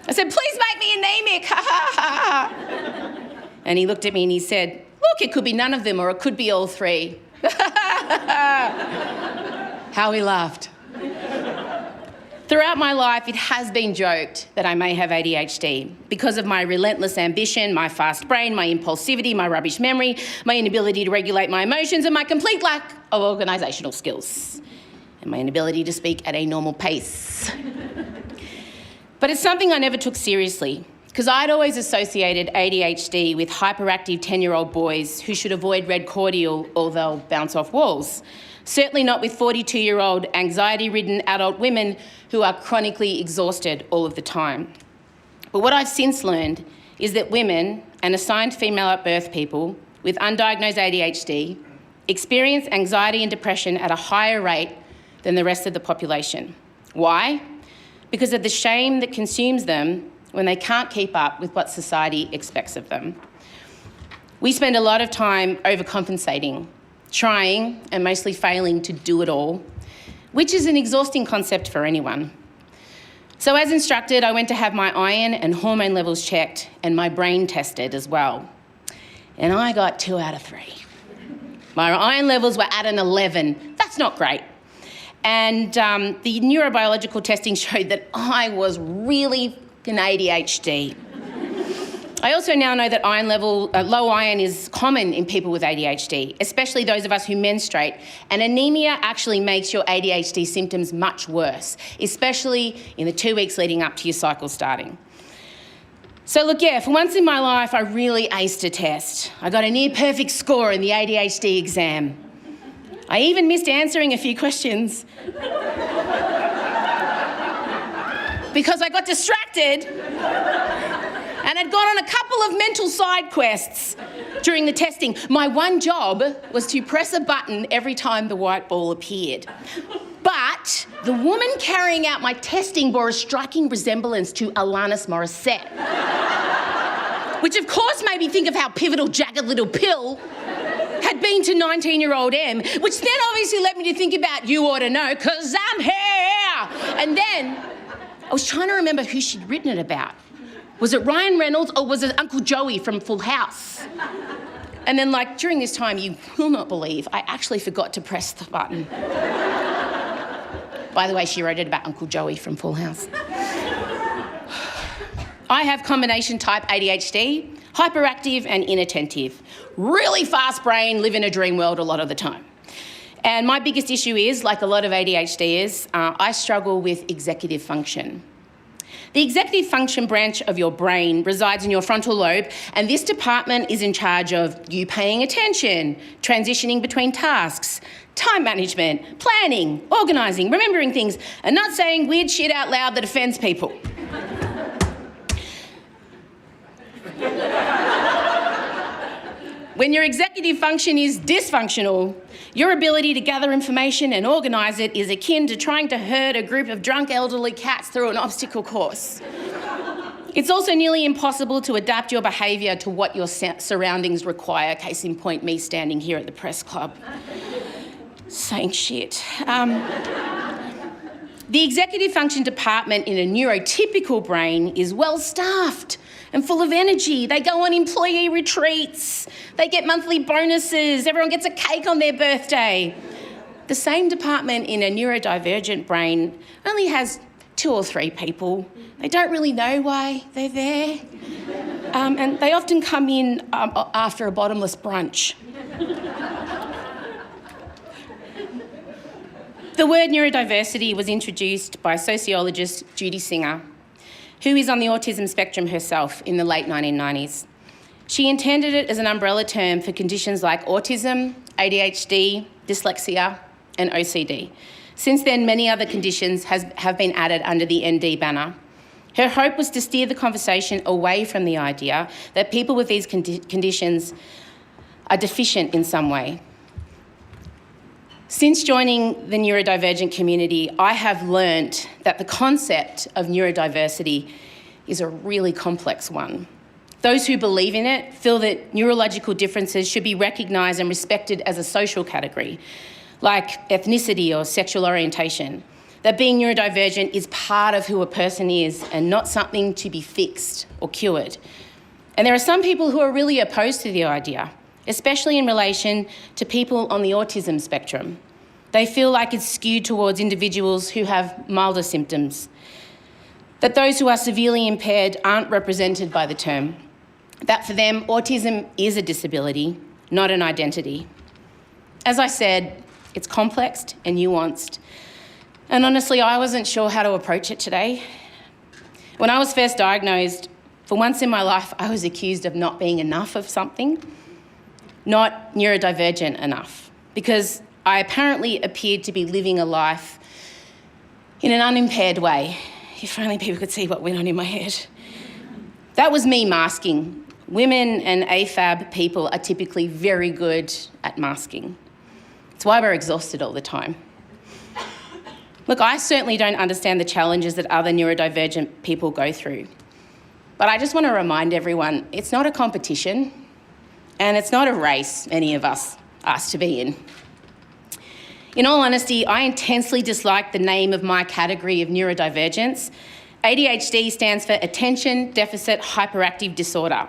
I said, please make me anemic, ha ha ha. And he looked at me and he said, look, it could be none of them or it could be all 3. How he laughed. Throughout my life, it has been joked that I may have ADHD because of my relentless ambition, my fast brain, my impulsivity, my rubbish memory, my inability to regulate my emotions, and my complete lack of organisational skills, and my inability to speak at a normal pace. But it's something I never took seriously, because I'd always associated ADHD with hyperactive 10-year-old boys who should avoid red cordial or they'll bounce off walls. Certainly not with 42-year-old anxiety-ridden adult women who are chronically exhausted all of the time. But what I've since learned is that women and assigned female at birth people with undiagnosed ADHD experience anxiety and depression at a higher rate than the rest of the population. Why? Because of the shame that consumes them when they can't keep up with what society expects of them. We spend a lot of time overcompensating, trying and mostly failing to do it all, which is an exhausting concept for anyone. So as instructed, I went to have my iron and hormone levels checked and my brain tested as well. And I got 2 out of 3. My iron levels were at an 11. That's not great. And the neurobiological testing showed that I was really an ADHD. I also now know that low iron is common in people with ADHD, especially those of us who menstruate, and anaemia actually makes your ADHD symptoms much worse, especially in the 2 weeks leading up to your cycle starting. So look, yeah, for once in my life, I really aced a test. I got a near perfect score in the ADHD exam. I even missed answering a few questions because I got distracted and had gone on a couple of mental side quests during the testing. My one job was to press a button every time the white ball appeared. But the woman carrying out my testing bore a striking resemblance to Alanis Morissette, which of course made me think of how pivotal Jagged Little Pill had been to 19-year-old Em, which then obviously led me to think about You Ought to Know, 'cause I'm here. And then I was trying to remember who she'd written it about. Was it Ryan Reynolds or was it Uncle Joey from Full House? And then, like, during this time, you will not believe, I actually forgot to press the button. By the way, she wrote it about Uncle Joey from Full House. I have combination type ADHD, hyperactive and inattentive. Really fast brain, live in a dream world a lot of the time. And my biggest issue is, like a lot of ADHDers, I struggle with executive function. The executive function branch of your brain resides in your frontal lobe, and this department is in charge of you paying attention, transitioning between tasks, time management, planning, organising, remembering things, and not saying weird shit out loud that offends people. When your executive function is dysfunctional, your ability to gather information and organise it is akin to trying to herd a group of drunk elderly cats through an obstacle course. It's also nearly impossible to adapt your behaviour to what your surroundings require, case in point me standing here at the press club saying shit. The executive function department in a neurotypical brain is well staffed and full of energy. They go on employee retreats. They get monthly bonuses. Everyone gets a cake on their birthday. The same department in a neurodivergent brain only has 2 or 3 people. They don't really know why they're there. And they often come in after a bottomless brunch. The word neurodiversity was introduced by sociologist Judy Singer, who is on the autism spectrum herself, in the late 1990s. She intended it as an umbrella term for conditions like autism, ADHD, dyslexia, and OCD. Since then, many other conditions have been added under the ND banner. Her hope was to steer the conversation away from the idea that people with these conditions are deficient in some way. Since joining the neurodivergent community, I have learnt that the concept of neurodiversity is a really complex one. Those who believe in it feel that neurological differences should be recognised and respected as a social category, like ethnicity or sexual orientation. That being neurodivergent is part of who a person is and not something to be fixed or cured. And there are some people who are really opposed to the idea, especially in relation to people on the autism spectrum. They feel like it's skewed towards individuals who have milder symptoms, that those who are severely impaired aren't represented by the term, that for them, autism is a disability, not an identity. As I said, it's complex and nuanced, and honestly, I wasn't sure how to approach it today. When I was first diagnosed, for once in my life, I was accused of not being enough of something, not neurodivergent enough, because I apparently appeared to be living a life in an unimpaired way. If only people could see what went on in my head. That was me masking. Women and AFAB people are typically very good at masking. It's why we're exhausted all the time. Look, I certainly don't understand the challenges that other neurodivergent people go through. But I just want to remind everyone, it's not a competition and it's not a race any of us asked to be in. In all honesty, I intensely dislike the name of my category of neurodivergence. ADHD stands for Attention Deficit Hyperactive Disorder.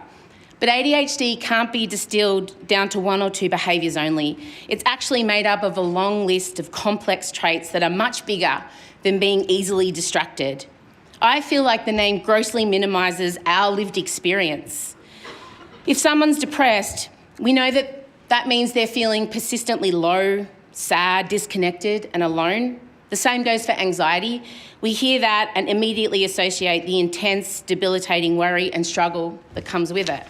But ADHD can't be distilled down to 1 or 2 behaviours only. It's actually made up of a long list of complex traits that are much bigger than being easily distracted. I feel like the name grossly minimises our lived experience. If someone's depressed, we know that that means they're feeling persistently low, sad, disconnected and alone. The same goes for anxiety. We hear that and immediately associate the intense, debilitating worry and struggle that comes with it.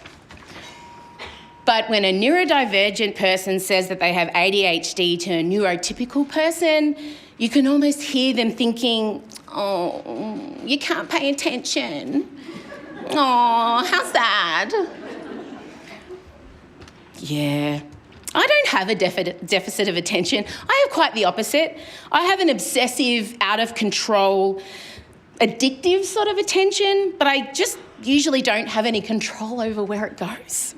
But when a neurodivergent person says that they have ADHD to a neurotypical person, you can almost hear them thinking, oh, you can't pay attention. Oh, how sad. Yeah. I don't have a deficit of attention. I have quite the opposite. I have an obsessive, out of control, addictive sort of attention, but I just usually don't have any control over where it goes.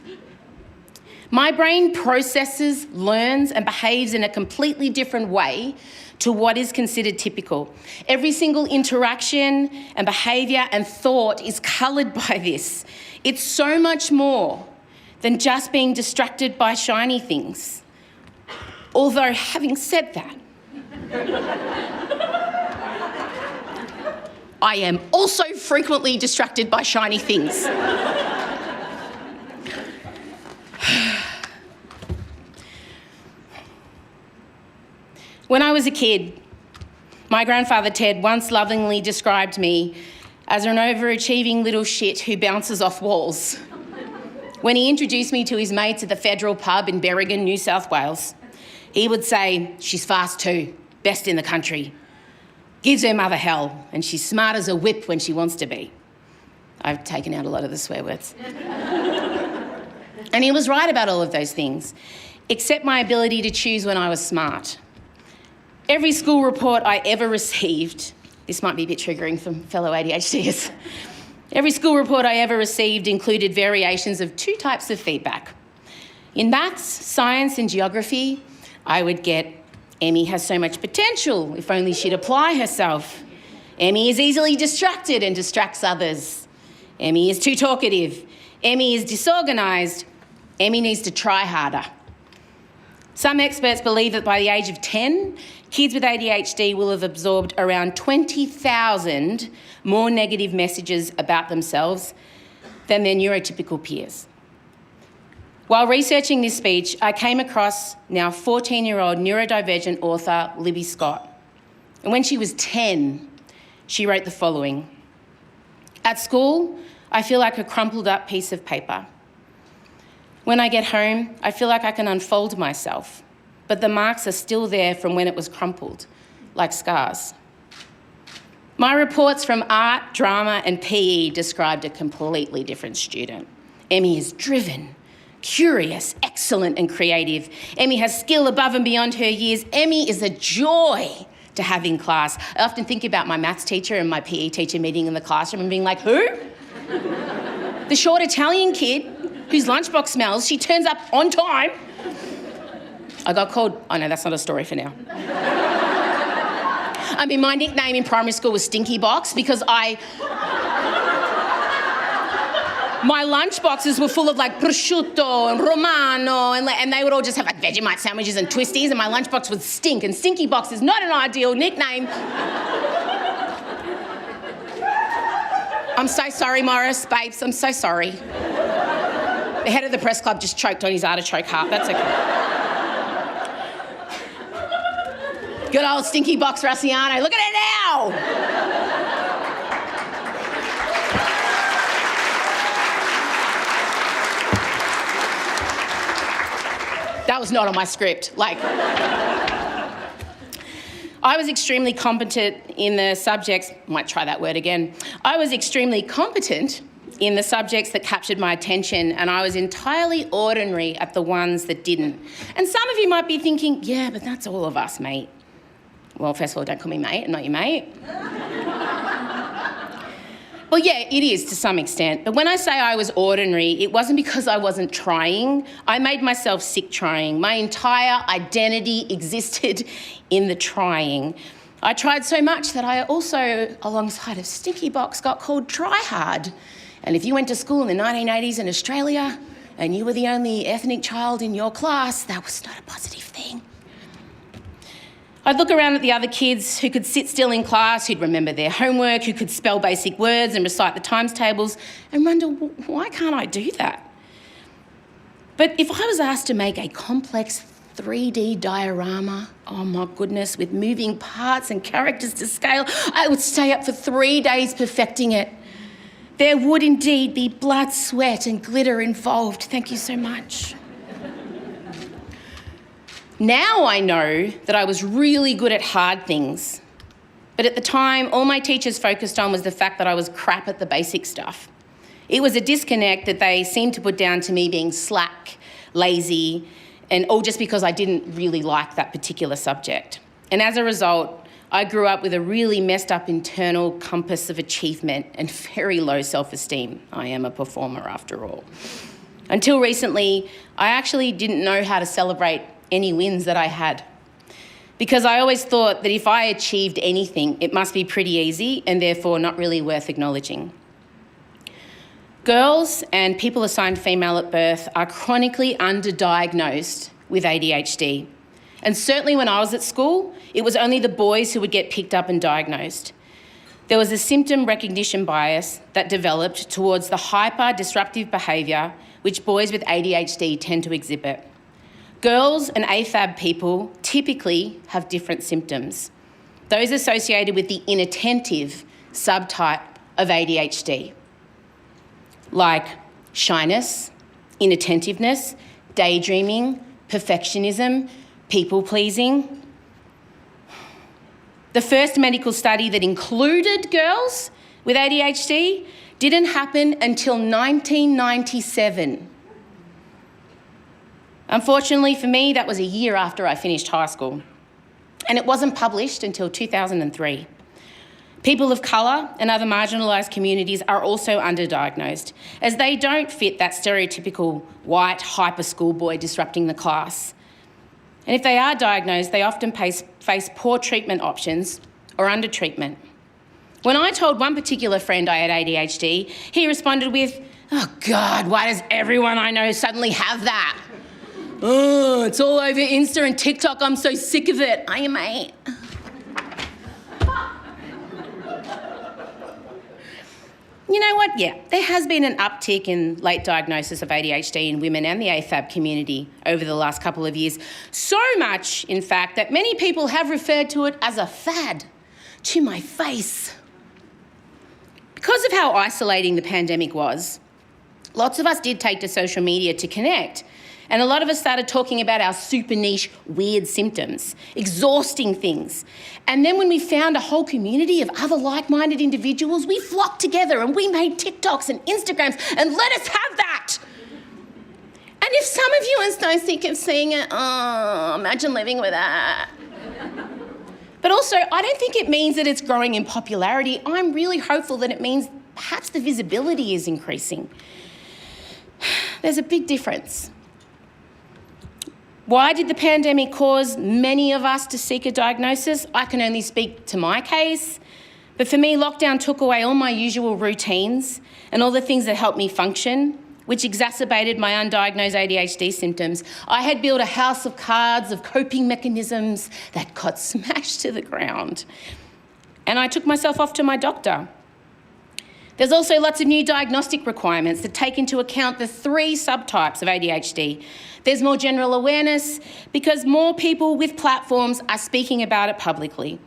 My brain processes, learns and behaves in a completely different way to what is considered typical. Every single interaction and behaviour and thought is coloured by this. It's so much more than just being distracted by shiny things. Although, having said that, I am also frequently distracted by shiny things. When I was a kid, my grandfather Ted once lovingly described me as an overachieving little shit who bounces off walls when he introduced me to his mates at the Federal pub in Berrigan, New South Wales. He would say, she's fast too, best in the country, gives her mother hell, and she's smart as a whip when she wants to be. I've taken out a lot of the swear words. And he was right about all of those things, except my ability to choose when I was smart. Every school report I ever received, this might be a bit triggering for fellow ADHDers, every school report I ever received included variations of two types of feedback. In maths, science and geography, I would get, Emmy has so much potential, if only she'd apply herself. Emmy is easily distracted and distracts others. Emmy is too talkative. Emmy is disorganised. Emmy needs to try harder. Some experts believe that by the age of 10, kids with ADHD will have absorbed around 20,000 more negative messages about themselves than their neurotypical peers. While researching this speech, I came across now 14-year-old neurodivergent author Libby Scott. And when she was 10, she wrote the following. At school, I feel like a crumpled up piece of paper. When I get home, I feel like I can unfold myself, but the marks are still there from when it was crumpled, like scars. My reports from art, drama and PE described a completely different student. Emmy is driven, curious, excellent and creative. Emmy has skill above and beyond her years. Emmy is a joy to have in class. I often think about my maths teacher and my PE teacher meeting in the classroom and being like, who? The short Italian kid whose lunchbox smells, she turns up on time. I got called, oh no, that's not a story for now. I mean, my nickname in primary school was Stinky Box because my lunch boxes were full of like prosciutto and romano and they would all just have like Vegemite sandwiches and twisties and my lunchbox would stink and Stinky Box is not an ideal nickname. I'm so sorry, Morris, babes, I'm so sorry. The head of the press club just choked on his artichoke heart, that's okay. Good old Stinky Box Rossiano, look at it now! That was not on my script. I was extremely competent in the subjects, might try that word again. I was extremely competent in the subjects that captured my attention and I was entirely ordinary at the ones that didn't. And some of you might be thinking, yeah, but that's all of us, mate. Well, first of all, don't call me mate, I'm not your mate. Well, yeah, it is to some extent. But when I say I was ordinary, it wasn't because I wasn't trying. I made myself sick trying. My entire identity existed in the trying. I tried so much that I also, alongside of Stinky Box, got called Try Hard. And if you went to school in the 1980s in Australia and you were the only ethnic child in your class, that was not a positive thing. I'd look around at the other kids who could sit still in class, who'd remember their homework, who could spell basic words and recite the times tables, and wonder, why can't I do that? But if I was asked to make a complex 3D diorama, oh my goodness, with moving parts and characters to scale, I would stay up for 3 days perfecting it. There would indeed be blood, sweat and glitter involved. Thank you so much. Now I know that I was really good at hard things. But at the time, all my teachers focused on was the fact that I was crap at the basic stuff. It was a disconnect that they seemed to put down to me being slack, lazy, and all just because I didn't really like that particular subject. And as a result, I grew up with a really messed up internal compass of achievement and very low self-esteem. I am a performer after all. Until recently, I actually didn't know how to celebrate any wins that I had. Because I always thought that if I achieved anything, it must be pretty easy and therefore not really worth acknowledging. Girls and people assigned female at birth are chronically underdiagnosed with ADHD. And certainly when I was at school, it was only the boys who would get picked up and diagnosed. There was a symptom recognition bias that developed towards the hyper-disruptive behaviour which boys with ADHD tend to exhibit. Girls and AFAB people typically have different symptoms, those associated with the inattentive subtype of ADHD, like shyness, inattentiveness, daydreaming, perfectionism, people-pleasing. The first medical study that included girls with ADHD didn't happen until 1997. Unfortunately for me, that was a year after I finished high school, and it wasn't published until 2003. People of colour and other marginalised communities are also underdiagnosed, as they don't fit that stereotypical white hyper schoolboy disrupting the class. And if they are diagnosed, they often face poor treatment options or under-treatment. When I told one particular friend I had ADHD, he responded with, "Oh God, why does everyone I know suddenly have that? Oh, it's all over Insta and TikTok, I'm so sick of it." Are you, mate? You know what? Yeah, there has been an uptick in late diagnosis of ADHD in women and the AFAB community over the last couple of years. So much, in fact, that many people have referred to it as a fad. To my face. Because of how isolating the pandemic was, lots of us did take to social media to connect. And a lot of us started talking about our super niche, weird symptoms, exhausting things. And then when we found a whole community of other like-minded individuals, we flocked together and we made TikToks and Instagrams and let us have that. And if some of you are so sick of seeing it, oh, imagine living with that. But also, I don't think it means that it's growing in popularity. I'm really hopeful that it means perhaps the visibility is increasing. There's a big difference. Why did the pandemic cause many of us to seek a diagnosis? I can only speak to my case. But for me, lockdown took away all my usual routines and all the things that helped me function, which exacerbated my undiagnosed ADHD symptoms. I had built a house of cards of coping mechanisms that got smashed to the ground. And I took myself off to my doctor. There's also lots of new diagnostic requirements that take into account the 3 subtypes of ADHD. There's more general awareness because more people with platforms are speaking about it publicly.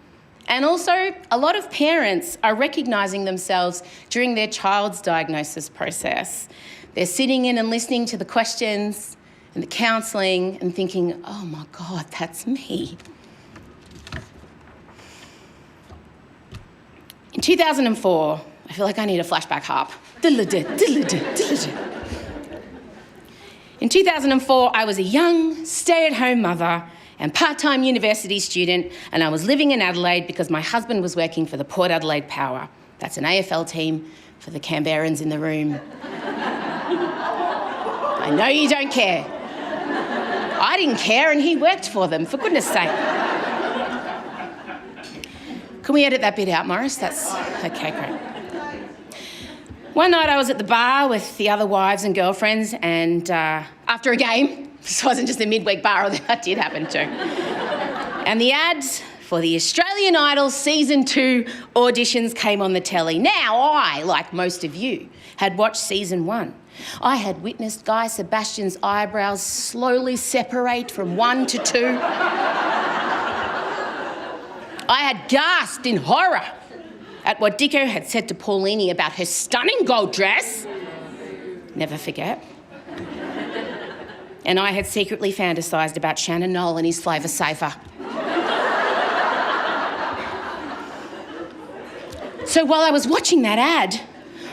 And also, a lot of parents are recognising themselves during their child's diagnosis process. They're sitting in and listening to the questions and the counselling and thinking, oh my God, that's me. In 2004, I feel like I need a flashback harp. In 2004, I was a young, stay-at-home mother and part-time university student, and I was living in Adelaide because my husband was working for the Port Adelaide Power. That's an AFL team for the Canberrans in the room. I know you don't care. I didn't care, and he worked for them, for goodness sake. Can we edit that bit out, Morris? That's okay, great. One night I was at the bar with the other wives and girlfriends, and after a game, this wasn't just a midweek bar, although that did happen too, and the ads for the Australian Idol Season 2 auditions came on the telly. Now I, like most of you, had watched Season 1, I had witnessed Guy Sebastian's eyebrows slowly separate from 1 to 2. I had gasped in horror at what Dicko had said to Paulini about her stunning gold dress. Never forget. And I had secretly fantasised about Shannon Noll and his flavour safer. So while I was watching that ad,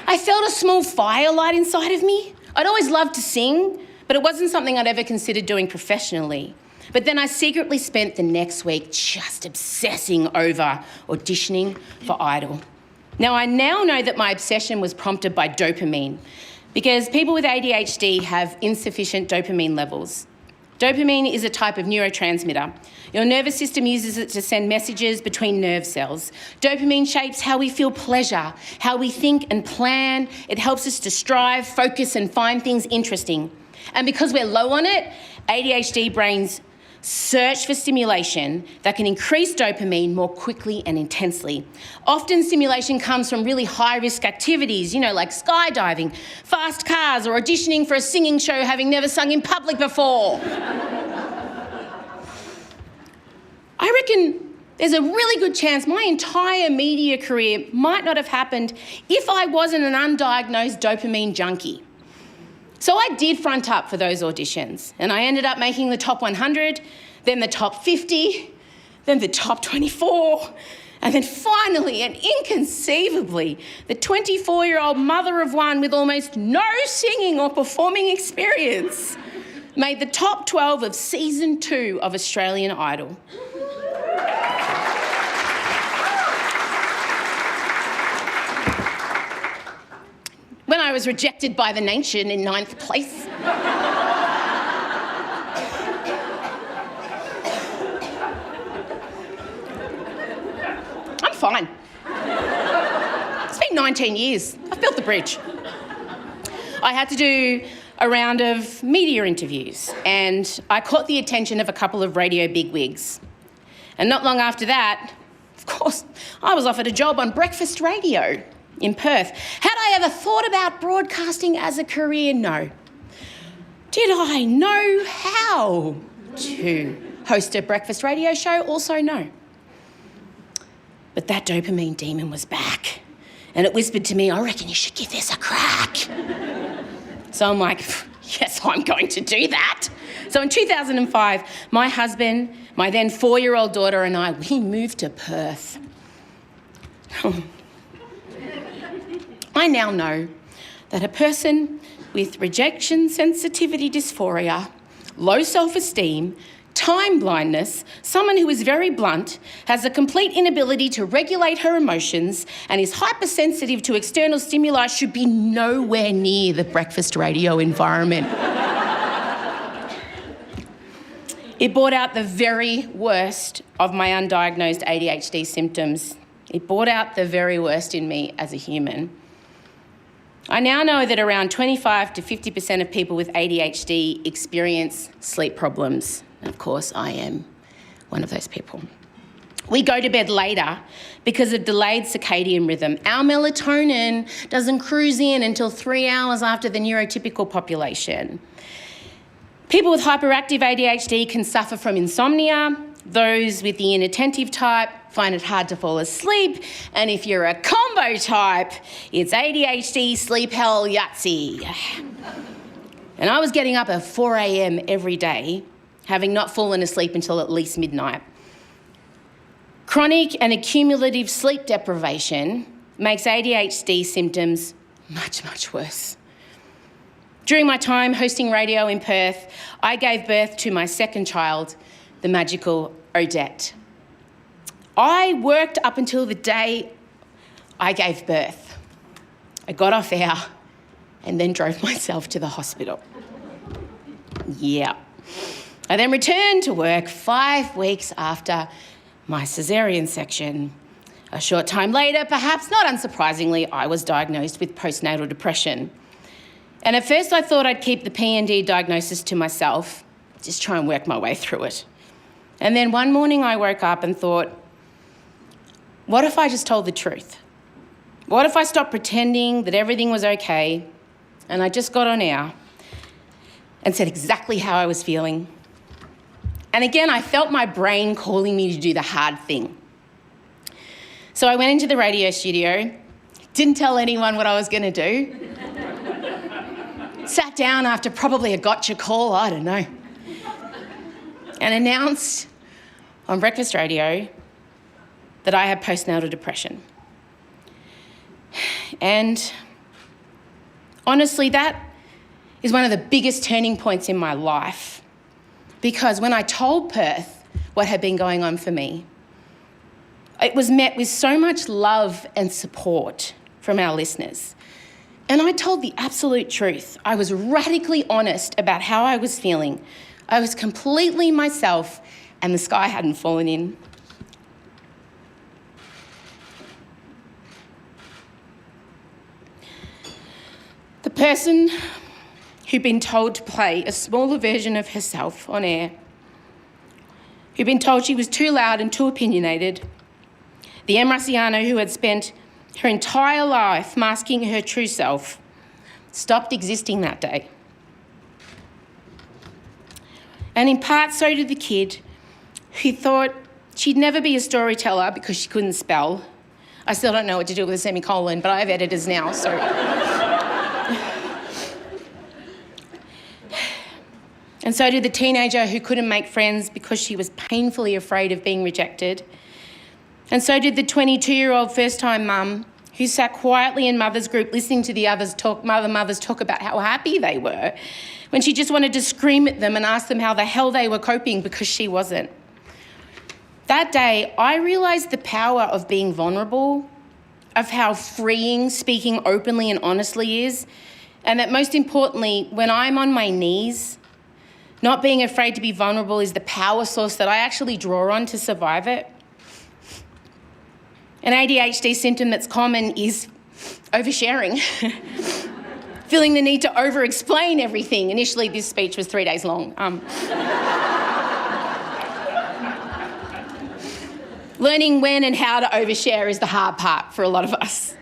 I felt a small fire light inside of me. I'd always loved to sing, but it wasn't something I'd ever considered doing professionally. But then I secretly spent the next week just obsessing over auditioning for Idol. Now, I now know that my obsession was prompted by dopamine, because people with ADHD have insufficient dopamine levels. Dopamine is a type of neurotransmitter. Your nervous system uses it to send messages between nerve cells. Dopamine shapes how we feel pleasure, how we think and plan. It helps us to strive, focus and find things interesting. And because we're low on it, ADHD brains search for stimulation that can increase dopamine more quickly and intensely. Often stimulation comes from really high-risk activities, like skydiving, fast cars, or auditioning for a singing show having never sung in public before. I reckon there's a really good chance my entire media career might not have happened if I wasn't an undiagnosed dopamine junkie. So I did front up for those auditions, and I ended up making the top 100, then the top 50, then the top 24, and then finally and inconceivably, the 24-year-old mother of one with almost no singing or performing experience made the top 12 of season 2 of Australian Idol. When I was rejected by the nation in 9th place. I'm fine. It's been 19 years. I've built the bridge. I had to do a round of media interviews, and I caught the attention of a couple of radio bigwigs. And not long after that, of course, I was offered a job on breakfast radio in Perth. Had I ever thought about broadcasting as a career? No. Did I know how to host a breakfast radio show? Also no. But that dopamine demon was back, and it whispered to me, I reckon you should give this a crack. So I'm like, yes, I'm going to do that. So in 2005, my husband, my then 4-year-old daughter and I, we moved to Perth. I now know that a person with rejection sensitivity dysphoria, low self-esteem, time blindness, someone who is very blunt, has a complete inability to regulate her emotions and is hypersensitive to external stimuli should be nowhere near the breakfast radio environment. It brought out the very worst of my undiagnosed ADHD symptoms. It brought out the very worst in me as a human. I now know that around 25 to 50% of people with ADHD experience sleep problems. And of course, I am one of those people. We go to bed later because of delayed circadian rhythm. Our melatonin doesn't cruise in until 3 hours after the neurotypical population. People with hyperactive ADHD can suffer from insomnia. Those with the inattentive type find it hard to fall asleep. And if you're a combo type, it's ADHD, sleep hell, Yahtzee. And I was getting up at 4 a.m. every day, having not fallen asleep until at least midnight. Chronic and accumulative sleep deprivation makes ADHD symptoms much, much worse. During my time hosting radio in Perth, I gave birth to my second child, the magical Odette. I worked up until the day I gave birth. I got off air and then drove myself to the hospital. Yeah. I then returned to work 5 weeks after my caesarean section. A short time later, perhaps not unsurprisingly, I was diagnosed with postnatal depression. And at first I thought I'd keep the PND diagnosis to myself, just try and work my way through it. And then one morning I woke up and thought, what if I just told the truth? What if I stopped pretending that everything was okay and I just got on air and said exactly how I was feeling. And again, I felt my brain calling me to do the hard thing. So I went into the radio studio, didn't tell anyone what I was going to do, sat down after probably a gotcha call, I don't know, and announced on breakfast radio that I had postnatal depression. And honestly, that is one of the biggest turning points in my life, because when I told Perth what had been going on for me, it was met with so much love and support from our listeners. And I told the absolute truth. I was radically honest about how I was feeling. I was completely myself, and the sky hadn't fallen in. The person who'd been told to play a smaller version of herself on air, who'd been told she was too loud and too opinionated, the Em Rusciano who had spent her entire life masking her true self, stopped existing that day. And in part, so did the kid who thought she'd never be a storyteller because she couldn't spell. I still don't know what to do with a semicolon, but I have editors now, so... And so did the teenager who couldn't make friends because she was painfully afraid of being rejected. And so did the 22-year-old first-time mum who sat quietly in mother's group listening to the others mothers talk about how happy they were, when she just wanted to scream at them and ask them how the hell they were coping because she wasn't. That day, I realised the power of being vulnerable, of how freeing speaking openly and honestly is, and that most importantly, when I'm on my knees, not being afraid to be vulnerable is the power source that I actually draw on to survive it. An ADHD symptom that's common is oversharing, feeling the need to over-explain everything. Initially, this speech was 3 days long. Learning when and how to overshare is the hard part for a lot of us.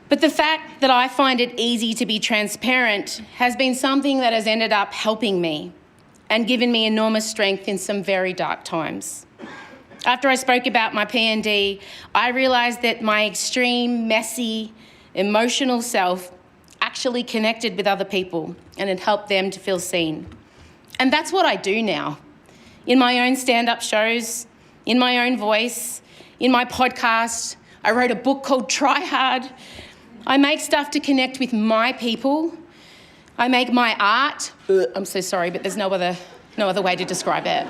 But the fact that I find it easy to be transparent has been something that has ended up helping me and given me enormous strength in some very dark times. After I spoke about my PND, I realised that my extreme, messy, emotional self actually connected with other people and it helped them to feel seen. And that's what I do now. In my own stand-up shows, in my own voice, in my podcast, I wrote a book called Try Hard. I make stuff to connect with my people. I make my art. I'm so sorry, but there's no other way to describe it.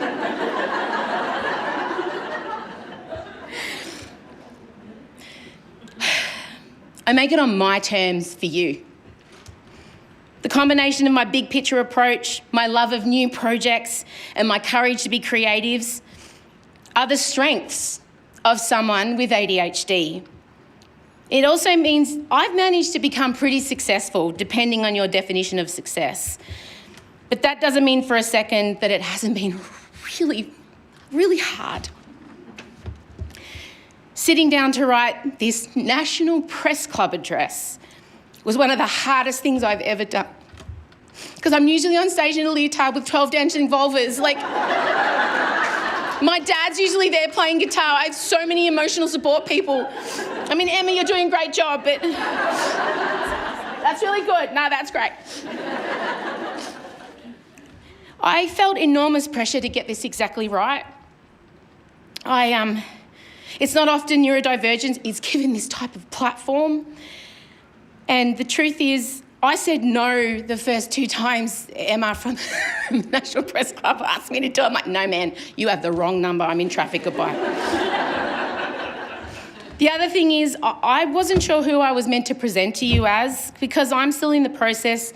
I make it on my terms for you. The combination of my big picture approach, my love of new projects, and my courage to be creatives are the strengths of someone with ADHD. It also means I've managed to become pretty successful, depending on your definition of success. But that doesn't mean for a second that it hasn't been really, really hard. Sitting down to write this National Press Club address was one of the hardest things I've ever done. Because I'm usually on stage in a leotard with 12 dancing vulvas. Like, my dad's usually there playing guitar. I have so many emotional support people. I mean, Emma, you're doing a great job, but that's really good. No, that's great. I felt enormous pressure to get this exactly right. It's not often neurodivergence is given this type of platform. And the truth is, I said no the first 2 times Emma from the National Press Club asked me to do it. I'm like, no, man, you have the wrong number. I'm in traffic, goodbye. The other thing is, I wasn't sure who I was meant to present to you as, because I'm still in the process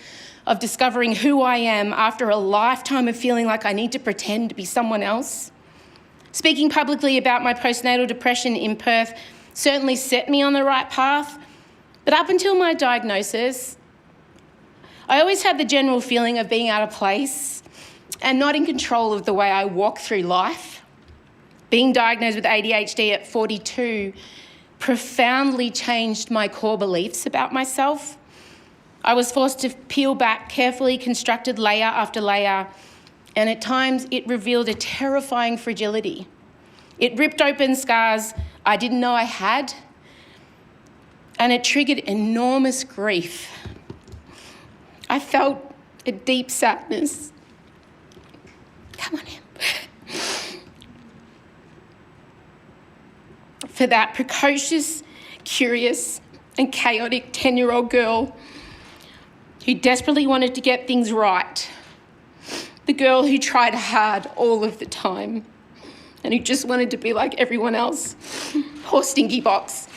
of discovering who I am after a lifetime of feeling like I need to pretend to be someone else. Speaking publicly about my postnatal depression in Perth certainly set me on the right path, but up until my diagnosis, I always had the general feeling of being out of place and not in control of the way I walk through life. Being diagnosed with ADHD at 42 profoundly changed my core beliefs about myself. I was forced to peel back carefully constructed layer after layer, and at times it revealed a terrifying fragility. It ripped open scars I didn't know I had, and it triggered enormous grief. I felt a deep sadness. Come on in. For that precocious, curious, and chaotic 10-year-old girl who desperately wanted to get things right. The girl who tried hard all of the time and who just wanted to be like everyone else. Poor stinky box.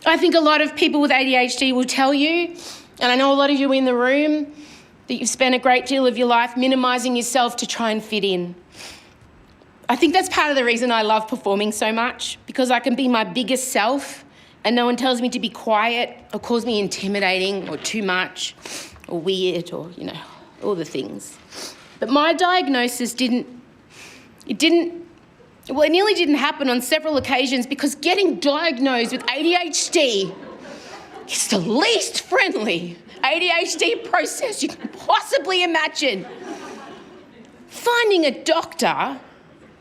I think a lot of people with ADHD will tell you, and I know a lot of you in the room, that you've spent a great deal of your life minimising yourself to try and fit in. I think that's part of the reason I love performing so much, because I can be my biggest self and no one tells me to be quiet or calls me intimidating or too much or weird or, all the things. But my diagnosis it nearly didn't happen on several occasions because getting diagnosed with ADHD is the least friendly ADHD process you can possibly imagine. Finding a doctor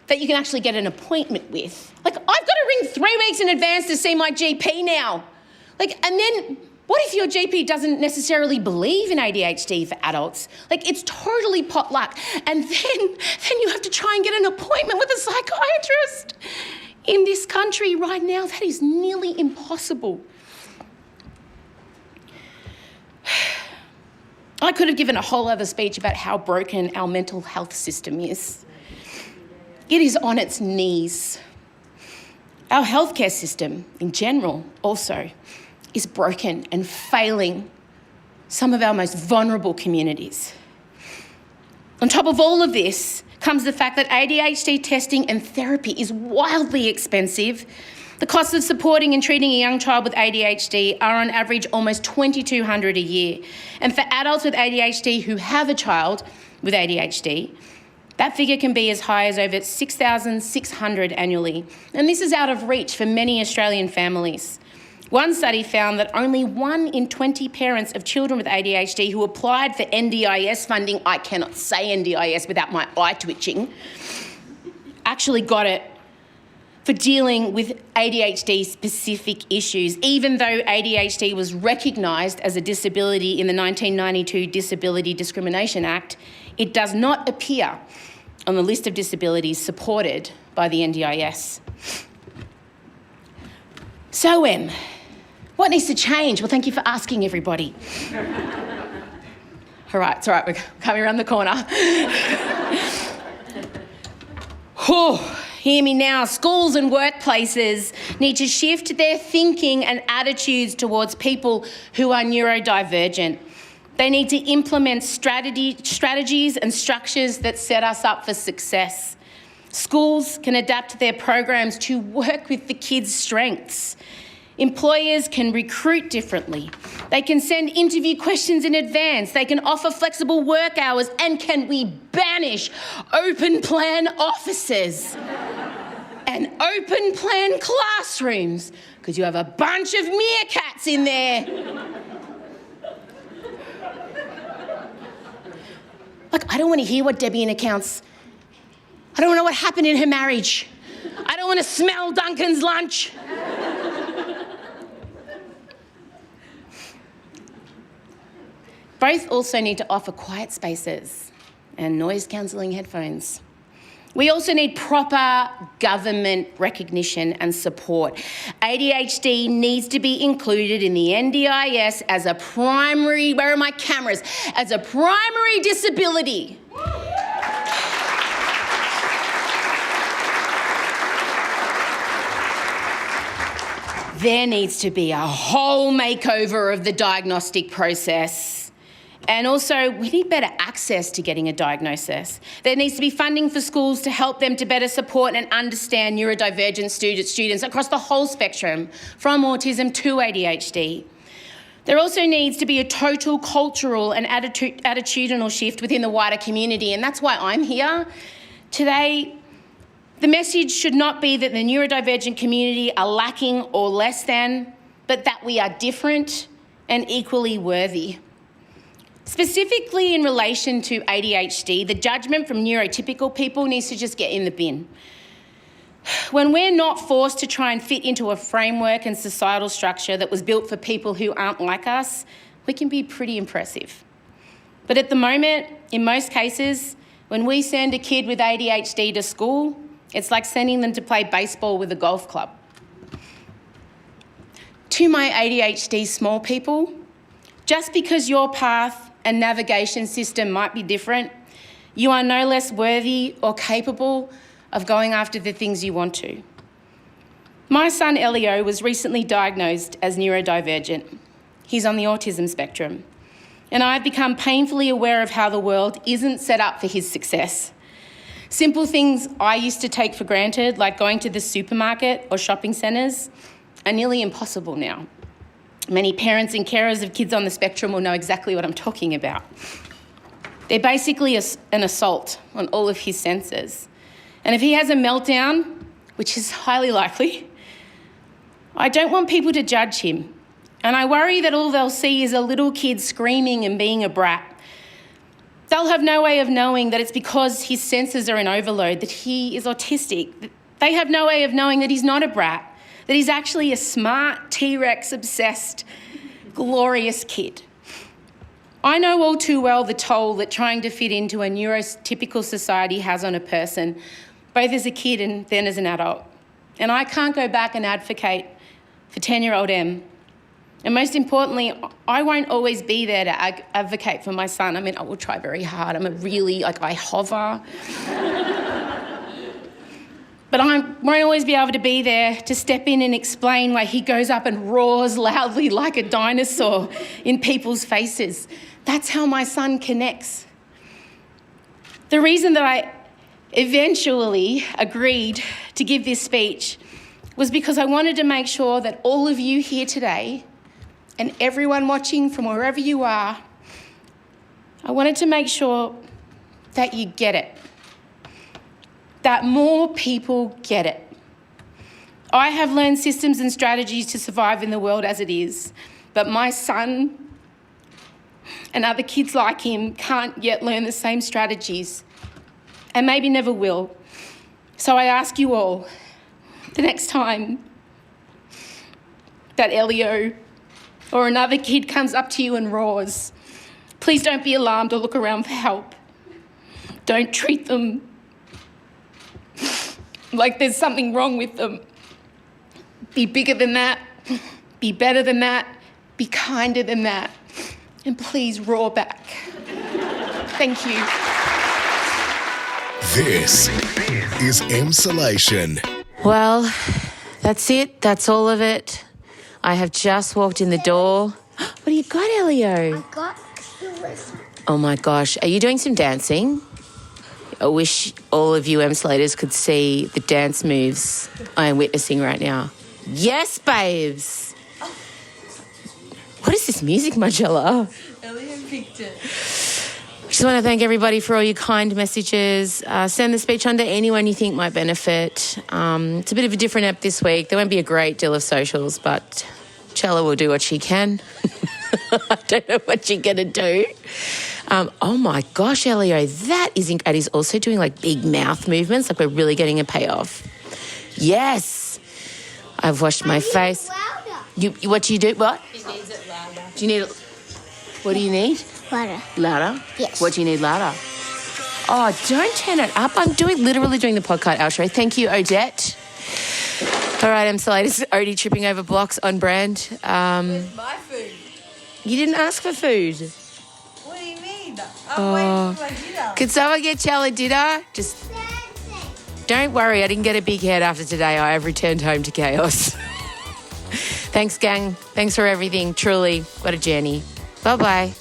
that you can actually get an appointment with. I've got to ring 3 weeks in advance to see my GP now. And then what if your GP doesn't necessarily believe in ADHD for adults? It's totally potluck. And then you have to try and get an appointment with a psychiatrist. In this country right now, that is nearly impossible. I could have given a whole other speech about how broken our mental health system is. It is on its knees. Our healthcare system in general also is broken and failing some of our most vulnerable communities. On top of all of this comes the fact that ADHD testing and therapy is wildly expensive. The costs of supporting and treating a young child with ADHD are on average almost $2,200 a year. And for adults with ADHD who have a child with ADHD, that figure can be as high as over $6,600 annually. And this is out of reach for many Australian families. One study found that only 1 in 20 parents of children with ADHD who applied for NDIS funding, I cannot say NDIS without my eye twitching, actually got it for dealing with ADHD-specific issues, even though ADHD was recognised as a disability in the 1992 Disability Discrimination Act. It does not appear on the list of disabilities supported by the NDIS. So, what needs to change? Well, thank you for asking, everybody. All right, it's all right, we're coming around the corner. Hear me now. Schools and workplaces need to shift their thinking and attitudes towards people who are neurodivergent. They need to implement strategies and structures that set us up for success. Schools can adapt their programs to work with the kids' strengths. Employers can recruit differently. They can send interview questions in advance. They can offer flexible work hours. And can we banish open plan offices and open plan classrooms? Because you have a bunch of meerkats in there. I don't want to hear what Debbie in accounts. I don't want to know what happened in her marriage. I don't want to smell Duncan's lunch. Both also need to offer quiet spaces and noise-cancelling headphones. We also need proper government recognition and support. ADHD needs to be included in the NDIS as a primary, where are my cameras? As a primary disability. There needs to be a whole makeover of the diagnostic process. And also, we need better access to getting a diagnosis. There needs to be funding for schools to help them to better support and understand neurodivergent students across the whole spectrum, from autism to ADHD. There also needs to be a total cultural and attitudinal shift within the wider community, and that's why I'm here today. The message should not be that the neurodivergent community are lacking or less than, but that we are different and equally worthy. Specifically in relation to ADHD, the judgment from neurotypical people needs to just get in the bin. When we're not forced to try and fit into a framework and societal structure that was built for people who aren't like us, we can be pretty impressive. But at the moment, in most cases, when we send a kid with ADHD to school, it's like sending them to play baseball with a golf club. To my ADHD small people, just because your path and navigation system might be different, you are no less worthy or capable of going after the things you want to. My son Elio was recently diagnosed as neurodivergent. He's on the autism spectrum. And I've become painfully aware of how the world isn't set up for his success. Simple things I used to take for granted, like going to the supermarket or shopping centres, are nearly impossible now. Many parents and carers of kids on the spectrum will know exactly what I'm talking about. They're basically an assault on all of his senses. And if he has a meltdown, which is highly likely, I don't want people to judge him. And I worry that all they'll see is a little kid screaming and being a brat. They'll have no way of knowing that it's because his senses are in overload, that he is autistic. They have no way of knowing that he's not a brat, that he's actually a smart, T-Rex obsessed, glorious kid. I know all too well the toll that trying to fit into a neurotypical society has on a person, both as a kid and then as an adult. And I can't go back and advocate for 10-year-old Em. And most importantly, I won't always be there to advocate for my son. I mean, I will try very hard. I hover. But I won't always be able to be there to step in and explain why he goes up and roars loudly like a dinosaur in people's faces. That's how my son connects. The reason that I eventually agreed to give this speech was because I wanted to make sure that all of you here today and everyone watching from wherever you are, I wanted to make sure that you get it, that more people get it. I have learned systems and strategies to survive in the world as it is, but my son and other kids like him can't yet learn the same strategies and maybe never will. So I ask you all, the next time that Elio or another kid comes up to you and roars, please don't be alarmed or look around for help. Don't treat them like there's something wrong with them. Be bigger than that, be better than that, be kinder than that, and please roar back. Thank you. This is Emsolation. Well, that's it. That's all of it. I have just walked in the door. What do you got, Elio? I got the rest. Oh my gosh. Are you doing some dancing? I wish all of you Emsolators could see the dance moves I am witnessing right now. Yes, babes. What is this music, Margella? Elio picked it. Just want to thank everybody for all your kind messages. Send the speech on to anyone you think might benefit. It's a bit of a different app this week. There won't be a great deal of socials, but Chella will do what she can. I don't know what she's going to do. Oh my gosh, Elio, that is and he's also doing like big mouth movements, like we're really getting a payoff. Yes. I've washed my face. What do you do? What? He needs it louder. Do you need it? What do you need? Louder. Louder? Yes. What do you need louder? Oh, don't turn it up. I'm literally doing the podcast outro. Thank you, Odette. All right, Emsolators, Odie tripping over blocks on brand. Where's my food? You didn't ask for food. What do you mean? I'm waiting for my dinner. Could someone get Chella dinner? Just don't worry, I didn't get a big head after today. I have returned home to chaos. Thanks, gang. Thanks for everything. Truly, what a journey. Bye-bye.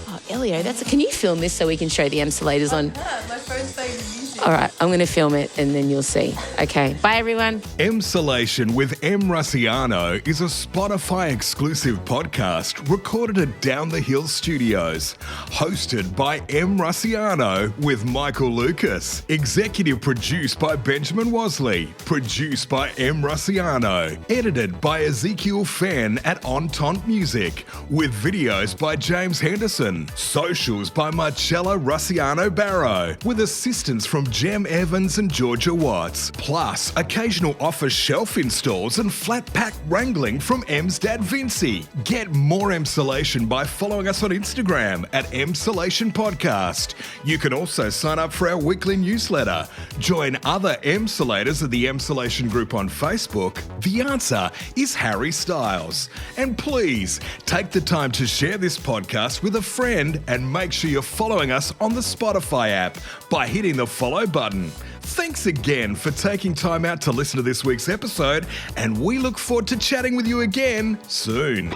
Oh, Elio, can you film this so we can show the Emsolators on? My phone's playing music. All right, I'm going to film it and then you'll see. Okay, bye everyone. Emsolation with M. Russiano is a Spotify exclusive podcast recorded at Down the Hill Studios. Hosted by M. Russiano with Michael Lucas. Executive produced by Benjamin Wasley. Produced by M. Russiano. Edited by Ezekiel Fenn at Entente Music. With videos by James Henderson. Socials by Marcella Russiano Barrow. With assistance from Jem Evans and Georgia Watts. Plus, occasional office shelf installs and flat pack wrangling from M's dad Vincey. Get more Emsolation by following us on Instagram at Emsolation Podcast. You can also sign up for our weekly newsletter. Join other Emsolators of the Emsolation group on Facebook. The answer is Harry Styles. And please, take the time to share this podcast with a friend and make sure you're following us on the Spotify app by hitting the follow button. Thanks again for taking time out to listen to this week's episode, and we look forward to chatting with you again soon.